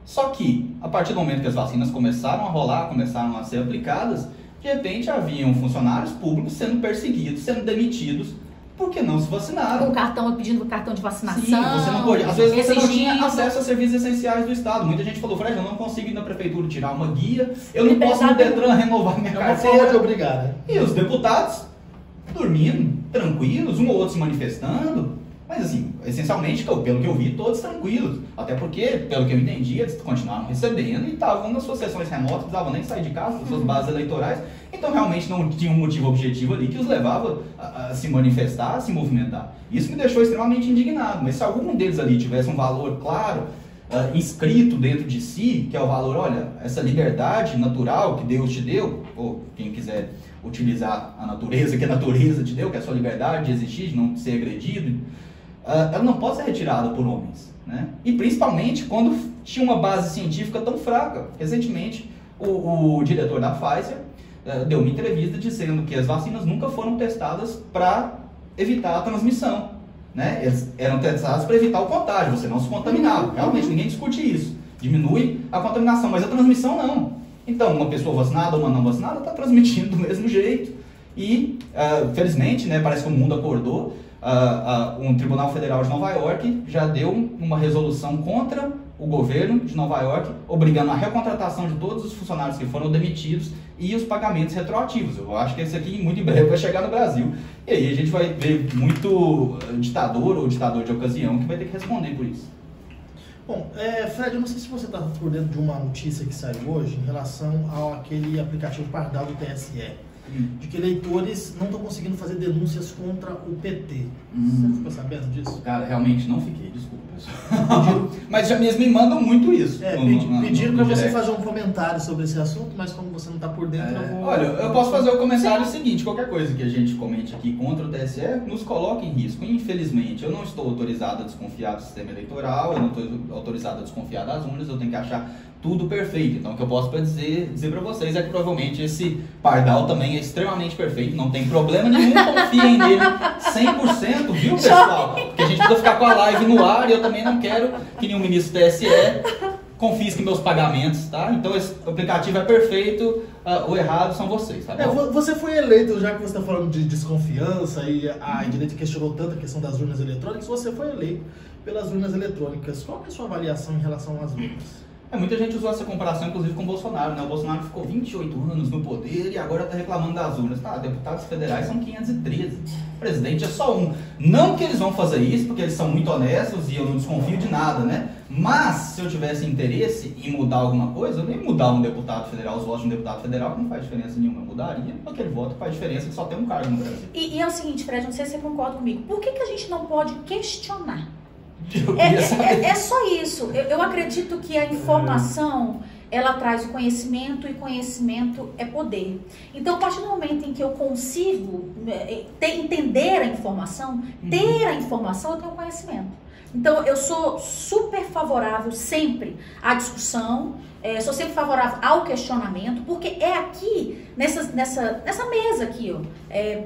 Só que, a partir do momento que as vacinas começaram a rolar, começaram a ser aplicadas, de repente haviam funcionários públicos sendo perseguidos, sendo demitidos porque não se vacinaram. Pedindo cartão de vacinação. Sim, você não pode. Às vezes você não tinha acesso a serviços essenciais do Estado. Muita gente falou, Fred, eu não consigo ir na prefeitura tirar uma guia, eu não posso no Detran renovar minha carteira. É uma forma de obrigar, né? E os deputados dormindo, tranquilos, um ou outro se manifestando. Mas assim, essencialmente, pelo que eu vi, todos tranquilos. Até porque, pelo que eu entendi, eles continuaram recebendo e estavam nas suas sessões remotas, não precisavam nem sair de casa, das suas bases eleitorais. Então realmente não tinha um motivo objetivo ali que os levava a se manifestar, a se movimentar. Isso me deixou extremamente indignado. Mas se algum deles ali tivesse um valor claro, inscrito dentro de si, que é o valor, olha, essa liberdade natural que Deus te deu, ou quem quiser utilizar a natureza, que a natureza te deu, que é a sua liberdade de existir, de não ser agredido, ela não pode ser retirada por homens, né? E principalmente quando tinha uma base científica tão fraca. Recentemente, o diretor da Pfizer deu uma entrevista dizendo que as vacinas nunca foram testadas para evitar a transmissão, né? Eles eram testadas para evitar o contágio, você não se contaminava. Realmente, ninguém discute isso. Diminui a contaminação, mas a transmissão não. Então, uma pessoa vacinada ou uma não vacinada está transmitindo do mesmo jeito. E, felizmente, né, parece que o mundo acordou. Um Tribunal Federal de Nova York já deu uma resolução contra o governo de Nova York, obrigando a recontratação de todos os funcionários que foram demitidos e os pagamentos retroativos. Eu acho que esse aqui, muito em breve, vai chegar no Brasil. E aí a gente vai ver muito ditador ou ditador de ocasião que vai ter que responder por isso. Bom, Fred, eu não sei se você está por dentro de uma notícia que saiu hoje em relação àquele aplicativo Pardal do TSE. De que eleitores não estão conseguindo fazer denúncias contra o PT. Você ficou sabendo disso? Cara, realmente não fiquei, desculpa. Mas já mesmo me mandam muito isso. Pediram para você fazer um comentário sobre esse assunto, mas como você não está por dentro, eu vou... Olha, eu posso fazer o comentário seguinte: qualquer coisa que a gente comente aqui contra o TSE nos coloca em risco. Infelizmente, eu não estou autorizado a desconfiar do sistema eleitoral, eu não estou autorizado a desconfiar das urnas, eu tenho que achar tudo perfeito. Então o que eu posso dizer para vocês é que provavelmente esse Pardal também é extremamente perfeito, não tem problema nenhum, confiem nele 100%, viu, pessoal? Porque a gente precisa ficar com a live no ar e eu também não quero que nenhum ministro do TSE confisque meus pagamentos, tá? Então esse aplicativo é perfeito, o errado são vocês, tá bom? Você foi eleito, já que você está falando de desconfiança e a direita questionou tanto a questão das urnas eletrônicas, você foi eleito pelas urnas eletrônicas. Qual é a sua avaliação em relação às urnas? Muita gente usou essa comparação, inclusive, com o Bolsonaro, né? O Bolsonaro ficou 28 anos no poder e agora está reclamando das urnas. Tá, deputados federais são 513. O presidente é só um. Não que eles vão fazer isso, porque eles são muito honestos e eu não desconfio de nada, né? Mas, se eu tivesse interesse em mudar alguma coisa, eu nem mudar um deputado federal, os votos de um deputado federal, que não faz diferença nenhuma. Eu mudaria aquele voto que faz diferença, que só tem um cargo no Brasil. E é o seguinte, Fred, não sei se você concorda comigo. Por que a gente não pode questionar? É só isso. Eu acredito que a informação, ela traz o conhecimento e conhecimento é poder. Então, a partir do momento em que eu consigo entender a informação, ter a informação, eu tenho conhecimento. Então, eu sou super favorável sempre à discussão, sou sempre favorável ao questionamento, porque é aqui, nessa mesa aqui, ó,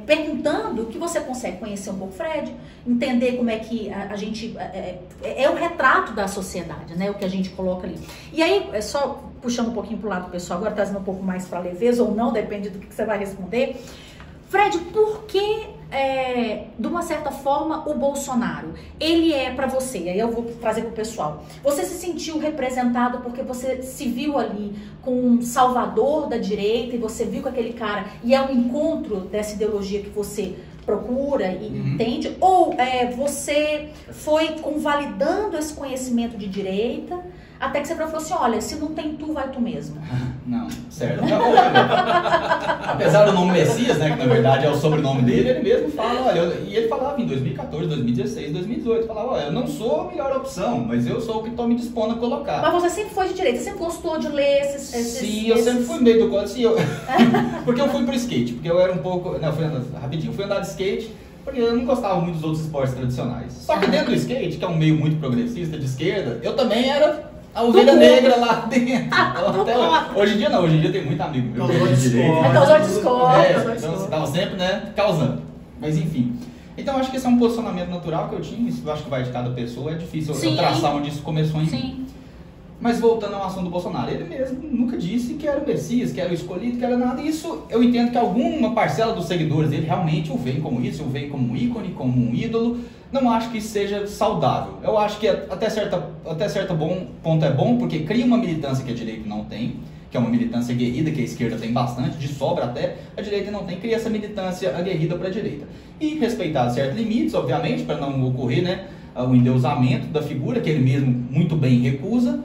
perguntando que você consegue conhecer um pouco o Fred, entender como é que a gente... É o retrato da sociedade, né, o que a gente coloca ali. E aí, só puxando um pouquinho pro lado pessoal, agora trazendo um pouco mais para leveza ou não, depende do que você vai responder. Fred, por que, de uma certa forma, o Bolsonaro, ele é para você, aí eu vou trazer pro pessoal, você se sentiu representado porque você se viu ali com um salvador da direita e você viu com aquele cara, e é um encontro dessa ideologia que você procura e entende, ou você foi convalidando esse conhecimento de direita, até que você falou assim, olha, se não tem tu, vai tu mesmo. Não, certo. Apesar do nome Messias, né, que na verdade é o sobrenome dele, ele mesmo fala, olha, e ele falava em 2014, 2016, 2018, falava, olha, eu não sou a melhor opção, mas eu sou o que estou me dispondo a colocar. Mas você sempre foi de direita, você sempre gostou de ler esses... Sim, eu sempre fui meio do código, assim, porque eu fui pro skate, porque eu era um pouco, não, eu fui andar de skate, porque eu não gostava muito dos outros esportes tradicionais. Só que dentro do skate, que é um meio muito progressista de esquerda, eu também era a ovelha negra lá dentro. Hoje em dia não, hoje em dia tem muito amigo meu de direita. Causou discórdia. Então você estava sempre, né, causando. Mas enfim. Então acho que esse é um posicionamento natural que eu tinha, isso eu acho que vai de cada pessoa, é difícil eu traçar onde isso começou em mim. Mas voltando ao assunto do Bolsonaro, ele mesmo nunca disse que era o Messias, que era o escolhido, que era nada. Isso eu entendo que alguma parcela dos seguidores dele realmente o veem como isso, o veem como um ícone, como um ídolo. Não acho que isso seja saudável. Eu acho que até certo ponto é bom, porque cria uma militância que a direita não tem, que é uma militância aguerrida, que a esquerda tem bastante, de sobra até, a direita não tem, cria essa militância aguerrida para a direita. E respeitar certos limites, obviamente, para não ocorrer, né, o endeusamento da figura, que ele mesmo muito bem recusa,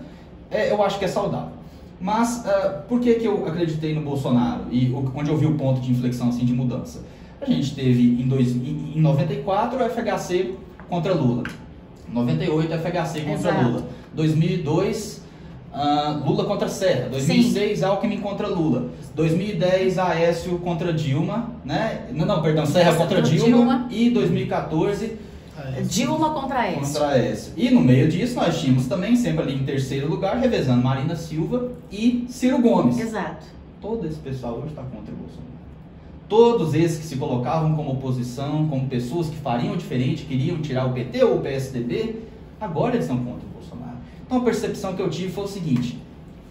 eu acho que é saudável. Mas por que eu acreditei no Bolsonaro e onde eu vi o ponto de inflexão assim, de mudança? A gente teve em 94 o FHC contra Lula, 98 o FHC contra Exato. Lula, 2002 Lula contra Serra, 2006 Alckmin contra Lula, 2010 Aécio contra Dilma, né? Serra contra Dilma, e 2014 Dilma contra Aécio. E no meio disso nós tínhamos também, sempre ali em terceiro lugar, revezando Marina Silva e Ciro Gomes. Exato. Todo esse pessoal hoje está contra o Bolsonaro. Todos esses que se colocavam como oposição, como pessoas que fariam diferente, queriam tirar o PT ou o PSDB, agora eles estão contra o Bolsonaro. Então a percepção que eu tive foi o seguinte: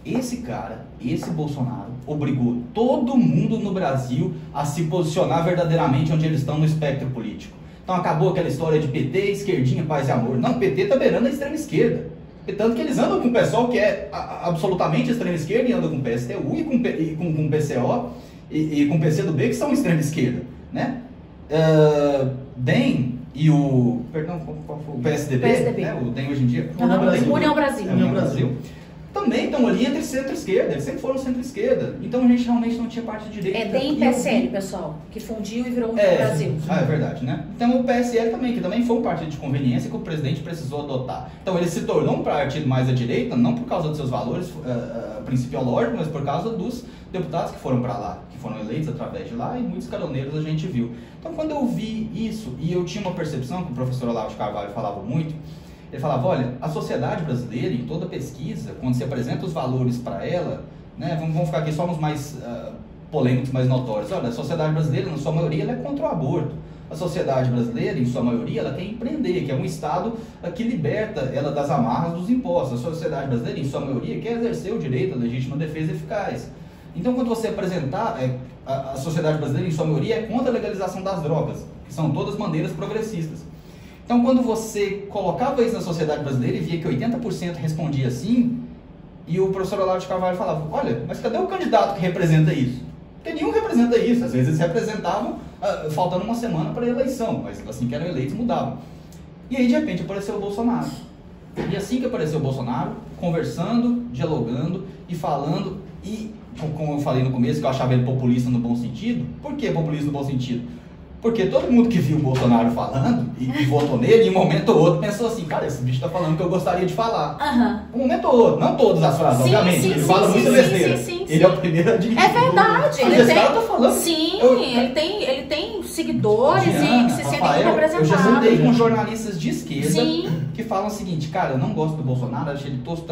esse cara, esse Bolsonaro, obrigou todo mundo no Brasil a se posicionar verdadeiramente onde eles estão no espectro político. Então acabou aquela história de PT, esquerdinha, paz e amor. Não, o PT está beirando a extrema esquerda. Tanto que eles andam com o pessoal que é absolutamente extrema esquerda e andam com o PSTU e com o PCO e com o PCdoB, que são extrema esquerda, né? DEM e o... Perdão, qual foi? O PSDB. Né? O DEM hoje em dia. União Brasil. Também estão ali entre centro e esquerda, eles sempre foram centro-esquerda. Então a gente realmente não tinha parte de direita. DEM e PSL, pessoal, que fundiu e virou União Brasil. É verdade, né? Então o PSL também, que também foi um partido de conveniência que o presidente precisou adotar. Então ele se tornou um partido mais à direita, não por causa dos seus valores principiológicos, mas por causa dos deputados que foram para lá, que foram eleitos através de lá, e muitos caroneiros a gente viu. Então quando eu vi isso, e eu tinha uma percepção que o professor Olavo de Carvalho falava muito, ele falava, olha, a sociedade brasileira, em toda pesquisa, quando se apresenta os valores para ela, né, vamos ficar aqui só nos mais polêmicos, mais notórios. Olha, a sociedade brasileira, na sua maioria, ela é contra o aborto. A sociedade brasileira, em sua maioria, ela quer empreender, que é um Estado que liberta ela das amarras dos impostos. A sociedade brasileira, em sua maioria, quer exercer o direito à legítima defesa eficaz. Então, quando você apresentar, a sociedade brasileira, em sua maioria, é contra a legalização das drogas, que são todas bandeiras progressistas. Então, quando você colocava isso na sociedade brasileira e via que 80% respondia sim, e o professor Olavo de Carvalho falava, olha, mas cadê o candidato que representa isso? Porque nenhum representa isso. Às vezes eles representavam faltando uma semana para a eleição, mas assim que eram eleitos mudavam. E aí, de repente, apareceu o Bolsonaro. E assim que apareceu o Bolsonaro, conversando, dialogando e falando, e como eu falei no começo, que eu achava ele populista no bom sentido. Por que populista no bom sentido? Porque todo mundo que viu o Bolsonaro falando e votou nele, em um momento ou outro, pensou assim, cara, esse bicho tá falando o que eu gostaria de falar. Um momento ou outro, não todas as frases, obviamente, ele fala muita besteira. Ele é o primeiro a admitir. É verdade, ele esse cara tá falando. Sim, ele tem seguidores e que se sentem representados. Eu já sentei com jornalistas de esquerda que falam o seguinte, cara, eu não gosto do Bolsonaro, acho ele tosco,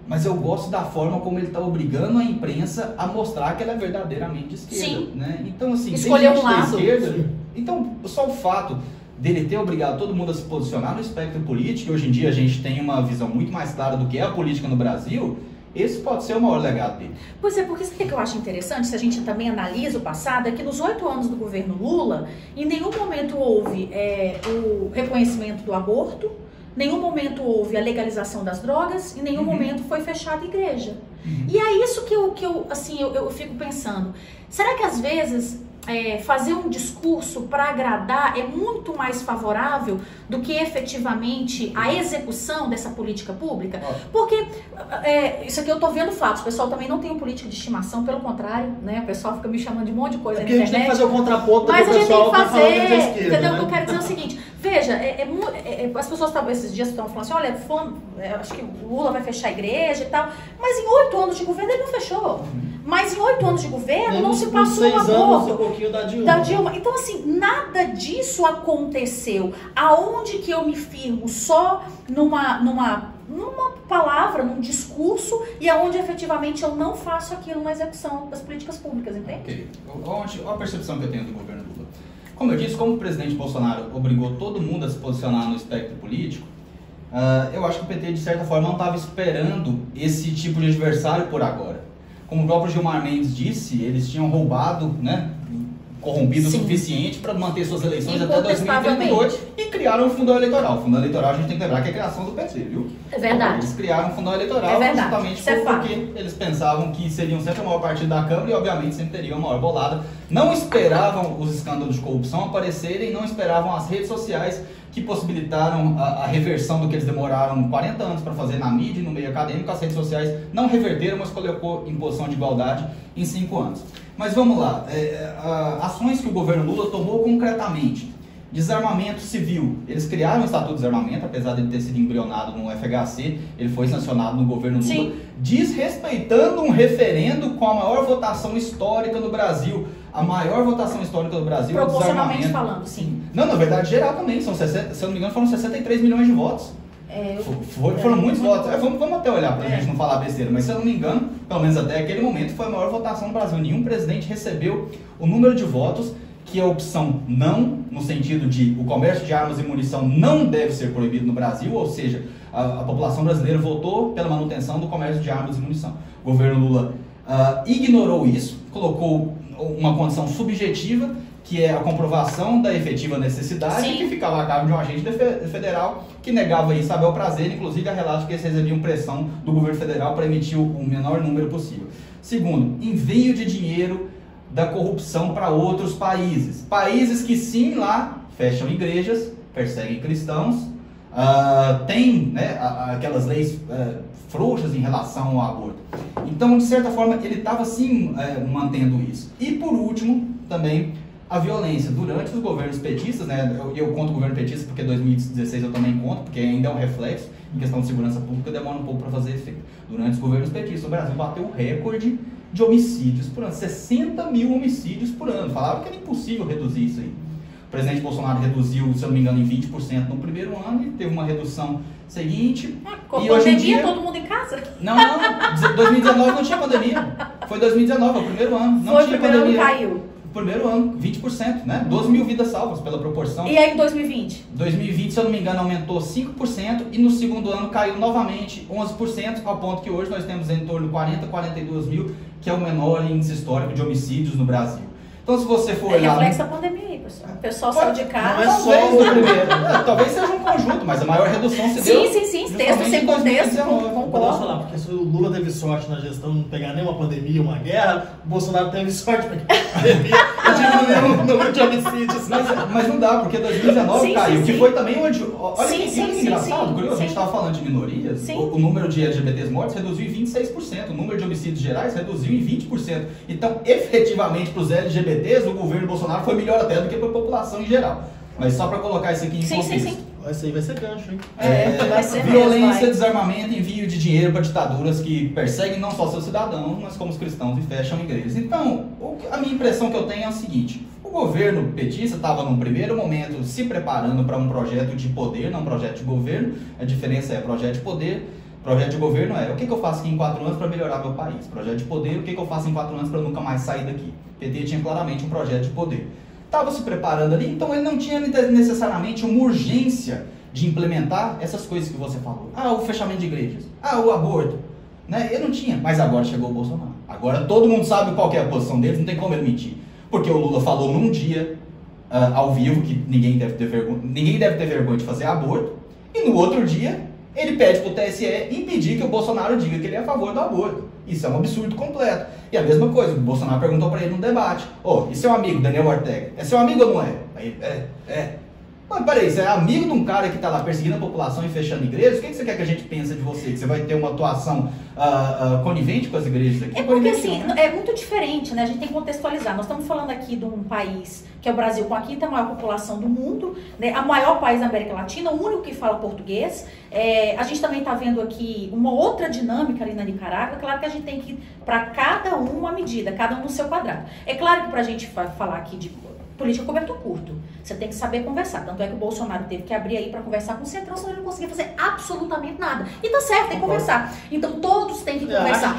mas eu gosto da forma como ele está obrigando a imprensa a mostrar que ela é verdadeiramente esquerda. Né? Então, assim, escolher um lado. Então, só o fato dele ter obrigado todo mundo a se posicionar no espectro político, e hoje em dia a gente tem uma visão muito mais clara do que é a política no Brasil, esse pode ser o maior legado dele. Pois é, porque isso que eu acho interessante, se a gente também analisa o passado, é que nos 8 anos do governo Lula, em nenhum momento houve o reconhecimento do aborto, nenhum momento houve a legalização das drogas, em nenhum momento foi fechada a igreja. E é isso que eu fico pensando. Será que às vezes fazer um discurso para agradar é muito mais favorável do que efetivamente a execução dessa política pública? Porque isso aqui eu tô vendo fatos, o pessoal também não tem um político de estimação, pelo contrário, né? O pessoal fica me chamando de um monte de coisa na internet. A gente tem que fazer o contraponto, mas do pessoal a gente tem que fazer, esquerda, entendeu? Né? O que eu quero dizer é o seguinte, veja, as pessoas esses dias estão falando assim, olha, acho que o Lula vai fechar a igreja e tal, mas em 8 anos de governo ele não fechou. Mas em 8 anos de governo não se passou um aborto. Um pouquinho da Dilma. Então, assim, nada disso aconteceu. Aonde que eu me firmo? Só numa palavra, num discurso, e aonde efetivamente eu não faço aquilo na execução das políticas públicas, entende? Ok. Olha a percepção que eu tenho do governo Lula. Como eu disse, como o presidente Bolsonaro obrigou todo mundo a se posicionar no espectro político, eu acho que o PT, de certa forma, não estava esperando esse tipo de adversário por agora. Como o próprio Gilmar Mendes disse, eles tinham roubado, né, corrompido o suficiente para manter suas eleições até 2022 e criaram um fundão eleitoral. O fundão eleitoral a gente tem que lembrar que é a criação do PT, viu? É verdade. Eles criaram um fundão eleitoral justamente porque eles pensavam que seriam sempre o maior partido da Câmara e obviamente sempre teriam a maior bolada. Não esperavam os escândalos de corrupção aparecerem, não esperavam as redes sociais que possibilitaram a reversão do que eles demoraram 40 anos para fazer na mídia e no meio acadêmico. As redes sociais não reverteram, mas colocou em posição de igualdade em 5 anos. Mas vamos lá, ações que o governo Lula tomou concretamente. Desarmamento civil. Eles criaram o Estatuto de Desarmamento, apesar de ele ter sido embrionado no FHC, ele foi sancionado no governo Lula, desrespeitando um referendo com a maior votação histórica no Brasil. A maior votação histórica do Brasil é o desarmamento. Proporcionalmente falando, sim. Não, na verdade, geral também. São 60, se eu não me engano, foram 63 milhões de votos. Foram muitos votos. Vamos até olhar pra gente não falar besteira, mas se eu não me engano, pelo menos até aquele momento, foi a maior votação no Brasil. Nenhum presidente recebeu o número de votos que a opção não, no sentido de o comércio de armas e munição não deve ser proibido no Brasil, ou seja, a população brasileira votou pela manutenção do comércio de armas e munição. O governo Lula ignorou isso, colocou uma condição subjetiva, que é a comprovação da efetiva necessidade, que ficava a cargo de um agente federal que negava isso a bel prazer, inclusive a relato que eles recebiam pressão do governo federal para emitir o menor número possível. Segundo, envio de dinheiro da corrupção para outros países. Países que sim, lá, fecham igrejas, perseguem cristãos, tem, né, aquelas leis frouxas em relação ao aborto. Então, de certa forma, ele estava sim mantendo isso. E por último, também, a violência. Durante os governos petistas, né, eu conto o governo petista porque 2016 eu também conto, porque ainda é um reflexo, em questão de segurança pública demora um pouco para fazer efeito. Durante os governos petistas, o Brasil bateu o recorde de homicídios por ano, 60 mil homicídios por ano. Falaram que era impossível reduzir isso aí. O presidente Bolsonaro reduziu, se eu não me engano, em 20% no primeiro ano e teve uma redução seguinte. Com a pandemia, todo mundo em casa? Não, 2019 não tinha pandemia. Foi 2019, o primeiro ano. Não foi, tinha o primeiro pandemia. ano caiu. Primeiro ano, 20%, né? 12 mil vidas salvas pela proporção. E aí em 2020? 2020, se eu não me engano, aumentou 5% e no segundo ano caiu novamente 11%, ao ponto que hoje nós temos em torno de 42 mil, que é o menor índice histórico de homicídios no Brasil. Então, se você for olhar... É reflexo da pandemia aí, pessoal. O pessoal saiu de casa... Não é só o primeiro. Talvez seja um conjunto, mas a maior redução se deu... Sim, texto sem contexto, Posso falar, porque se o Lula teve sorte na gestão de não pegar nenhuma pandemia, uma guerra, o Bolsonaro teve sorte para que a pandemia diminuiu o número de homicídios. Mas não dá, porque 2019 caiu, que foi também onde... Olha que engraçado, curioso, a gente estava falando de minorias, o número de LGBTs mortos reduziu em 26%, o número de homicídios gerais reduziu em 20%. Então, efetivamente, para os LGBTs, o governo Bolsonaro foi melhor até do que para a população em geral. Mas só para colocar isso aqui em contexto. Esse aí vai ser gancho, hein? Vai ser violência, desarmamento, envio de dinheiro para ditaduras que perseguem não só seus cidadãos, mas como os cristãos e fecham igrejas. Então, a minha impressão que eu tenho é a seguinte: o governo petista estava num primeiro momento se preparando para um projeto de poder, não um projeto de governo. A diferença é projeto de poder. Projeto de governo é o que eu faço aqui em 4 anos para melhorar meu país. Projeto de poder, o que eu faço em 4 anos para nunca mais sair daqui. O PT tinha claramente um projeto de poder. Estava se preparando ali, então ele não tinha necessariamente uma urgência de implementar essas coisas que você falou. O fechamento de igrejas. O aborto. Né? Ele não tinha, mas agora chegou o Bolsonaro. Agora todo mundo sabe qual que é a posição deles, não tem como ele mentir. Porque o Lula falou num dia, ao vivo, que ninguém deve ter vergonha de fazer aborto, e no outro dia ele pede para o TSE impedir que o Bolsonaro diga que ele é a favor do aborto. Isso é um absurdo completo. E a mesma coisa, o Bolsonaro perguntou para ele no debate: e seu amigo, Daniel Ortega? É seu amigo ou não é? Aí, Mas peraí, você é amigo de um cara que está lá perseguindo a população e fechando igrejas? O que você quer que a gente pense de você? Que você vai ter uma atuação conivente com as igrejas aqui? É porque assim, é muito diferente, né? A gente tem que contextualizar. Nós estamos falando aqui de um país que é o Brasil, com a 5ª maior população do mundo, né? A maior país da América Latina, o único que fala português. A gente também está vendo aqui uma outra dinâmica ali na Nicarágua. Claro que a gente tem que ir para cada um uma medida, cada um no seu quadrado. É claro que para a gente falar aqui de Política cobertor curto. Você tem que saber conversar. Tanto é que o Bolsonaro teve que abrir aí para conversar com o Centrão, senão ele não conseguia fazer absolutamente nada. E tá certo, tem que conversar. Então todos têm que conversar.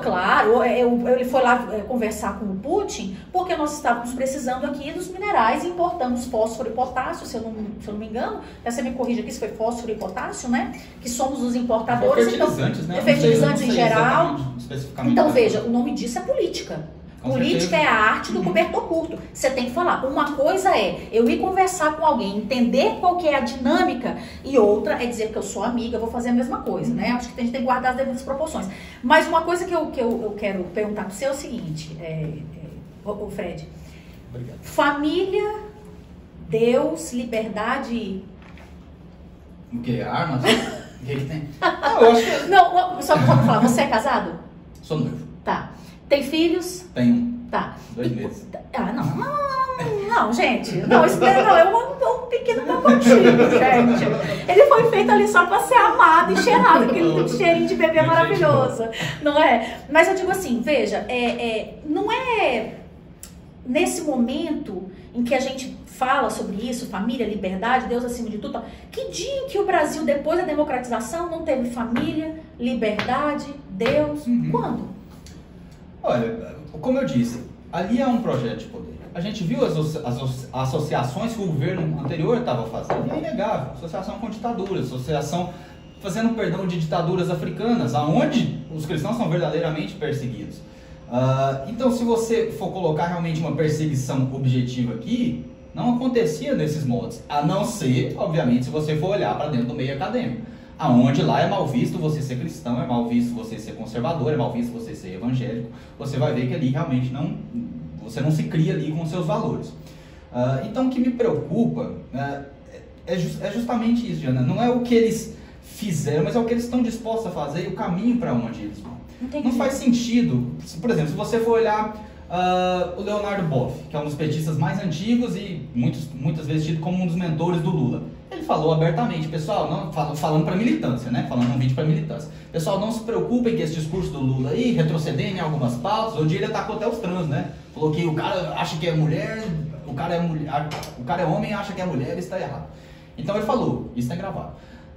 Claro, ele foi lá conversar com o Putin porque nós estávamos precisando aqui dos minerais e importamos fósforo e potássio, se eu não me engano. Você me corrige aqui se foi fósforo e potássio, né? Que somos os importadores. Fertilizantes, então, né? Fertilizantes em geral. Então veja, o nome nome disso é política. Política é a arte do cobertor curto. Você tem que falar. Uma coisa é eu ir conversar com alguém, entender qual que é a dinâmica, e outra é dizer que eu sou amiga, eu vou fazer a mesma coisa, né? Acho que a gente tem que guardar as devidas proporções. Mas uma coisa que eu quero perguntar para você é o seguinte, Fred. Obrigado. Família, Deus, liberdade... O que? Armas? O que tem? Eu acho que... Não, só pra falar, você é casado? Sou noivo. Tá. Tem filhos? Tenho. Tá. 2 meses. Não, gente. Não, isso não é um pequeno pacotinho, gente. Ele foi feito ali só pra ser amado e cheirado, aquele cheirinho de bebê maravilhoso. Não é? Mas eu digo assim, veja, não é nesse momento em que a gente fala sobre isso, família, liberdade, Deus acima de tudo, que dia que o Brasil, depois da democratização, não teve família, liberdade, Deus? Quando? Olha, como eu disse, ali é um projeto de poder. A gente viu as associações que o governo anterior estava fazendo, e é inegável. Associação com ditaduras, associação fazendo perdão de ditaduras africanas, aonde os cristãos são verdadeiramente perseguidos. Então, se você for colocar realmente uma perseguição objetiva aqui, não acontecia nesses moldes, a não ser, obviamente, se você for olhar para dentro do meio acadêmico. Aonde lá é mal visto você ser cristão, é mal visto você ser conservador, é mal visto você ser evangélico, você vai ver que ali realmente você não se cria ali com seus valores. Então o que me preocupa é justamente isso, Jana. Não é o que eles fizeram, mas é o que eles estão dispostos a fazer e o caminho para onde eles vão. Não faz sentido, por exemplo, se você for olhar o Leonardo Boff, que é um dos petistas mais antigos e muitas vezes tido como um dos mentores do Lula. Ele falou abertamente, pessoal, falando para militância, né? Falando um vídeo para militância. Pessoal, não se preocupem que esse discurso do Lula aí, retrocedendo em algumas pautas, onde ele atacou até os trans, né? Falou que o cara acha que é mulher, o cara é homem e acha que é mulher, isso está errado. Então ele falou, isso está gravado.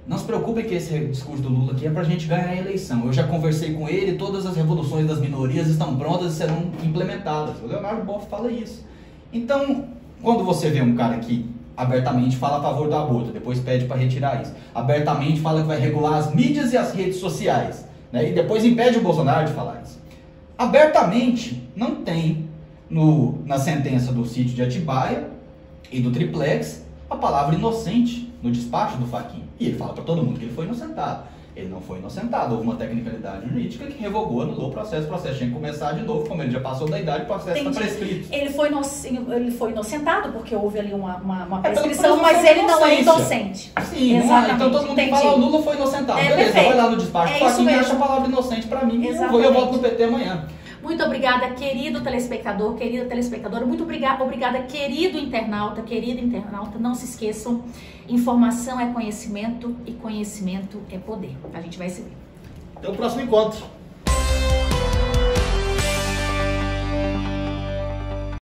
Não se preocupem que esse discurso do Lula aqui é pra gente ganhar a eleição. Eu já conversei com ele, todas as revoluções das minorias estão prontas e serão implementadas. O Leonardo Boff fala isso. Então, quando você vê um cara que abertamente fala a favor do aborto, depois pede para retirar isso, abertamente fala que vai regular as mídias e as redes sociais, né? E depois impede o Bolsonaro de falar isso. Abertamente, não tem na sentença do sítio de Atibaia e do triplex a palavra inocente no despacho do Fachin. E ele fala para todo mundo que ele foi inocentado. Ele não foi inocentado, houve uma tecnicalidade jurídica que revogou, anulou o processo tinha que começar de novo, como ele já passou da idade, o processo está prescrito. Ele foi inocentado porque houve ali uma prescrição, mas ele não é inocente. Sim, então todo mundo que fala, o Lula foi inocentado. Beleza, vai lá no despacho do Fachin e acha a palavra inocente para mim, e eu volto no PT amanhã. Muito obrigada, querido telespectador, querida telespectadora. Muito obrigada, querido internauta, querida internauta. Não se esqueçam, informação é conhecimento e conhecimento é poder. A gente vai se ver. Até o próximo encontro.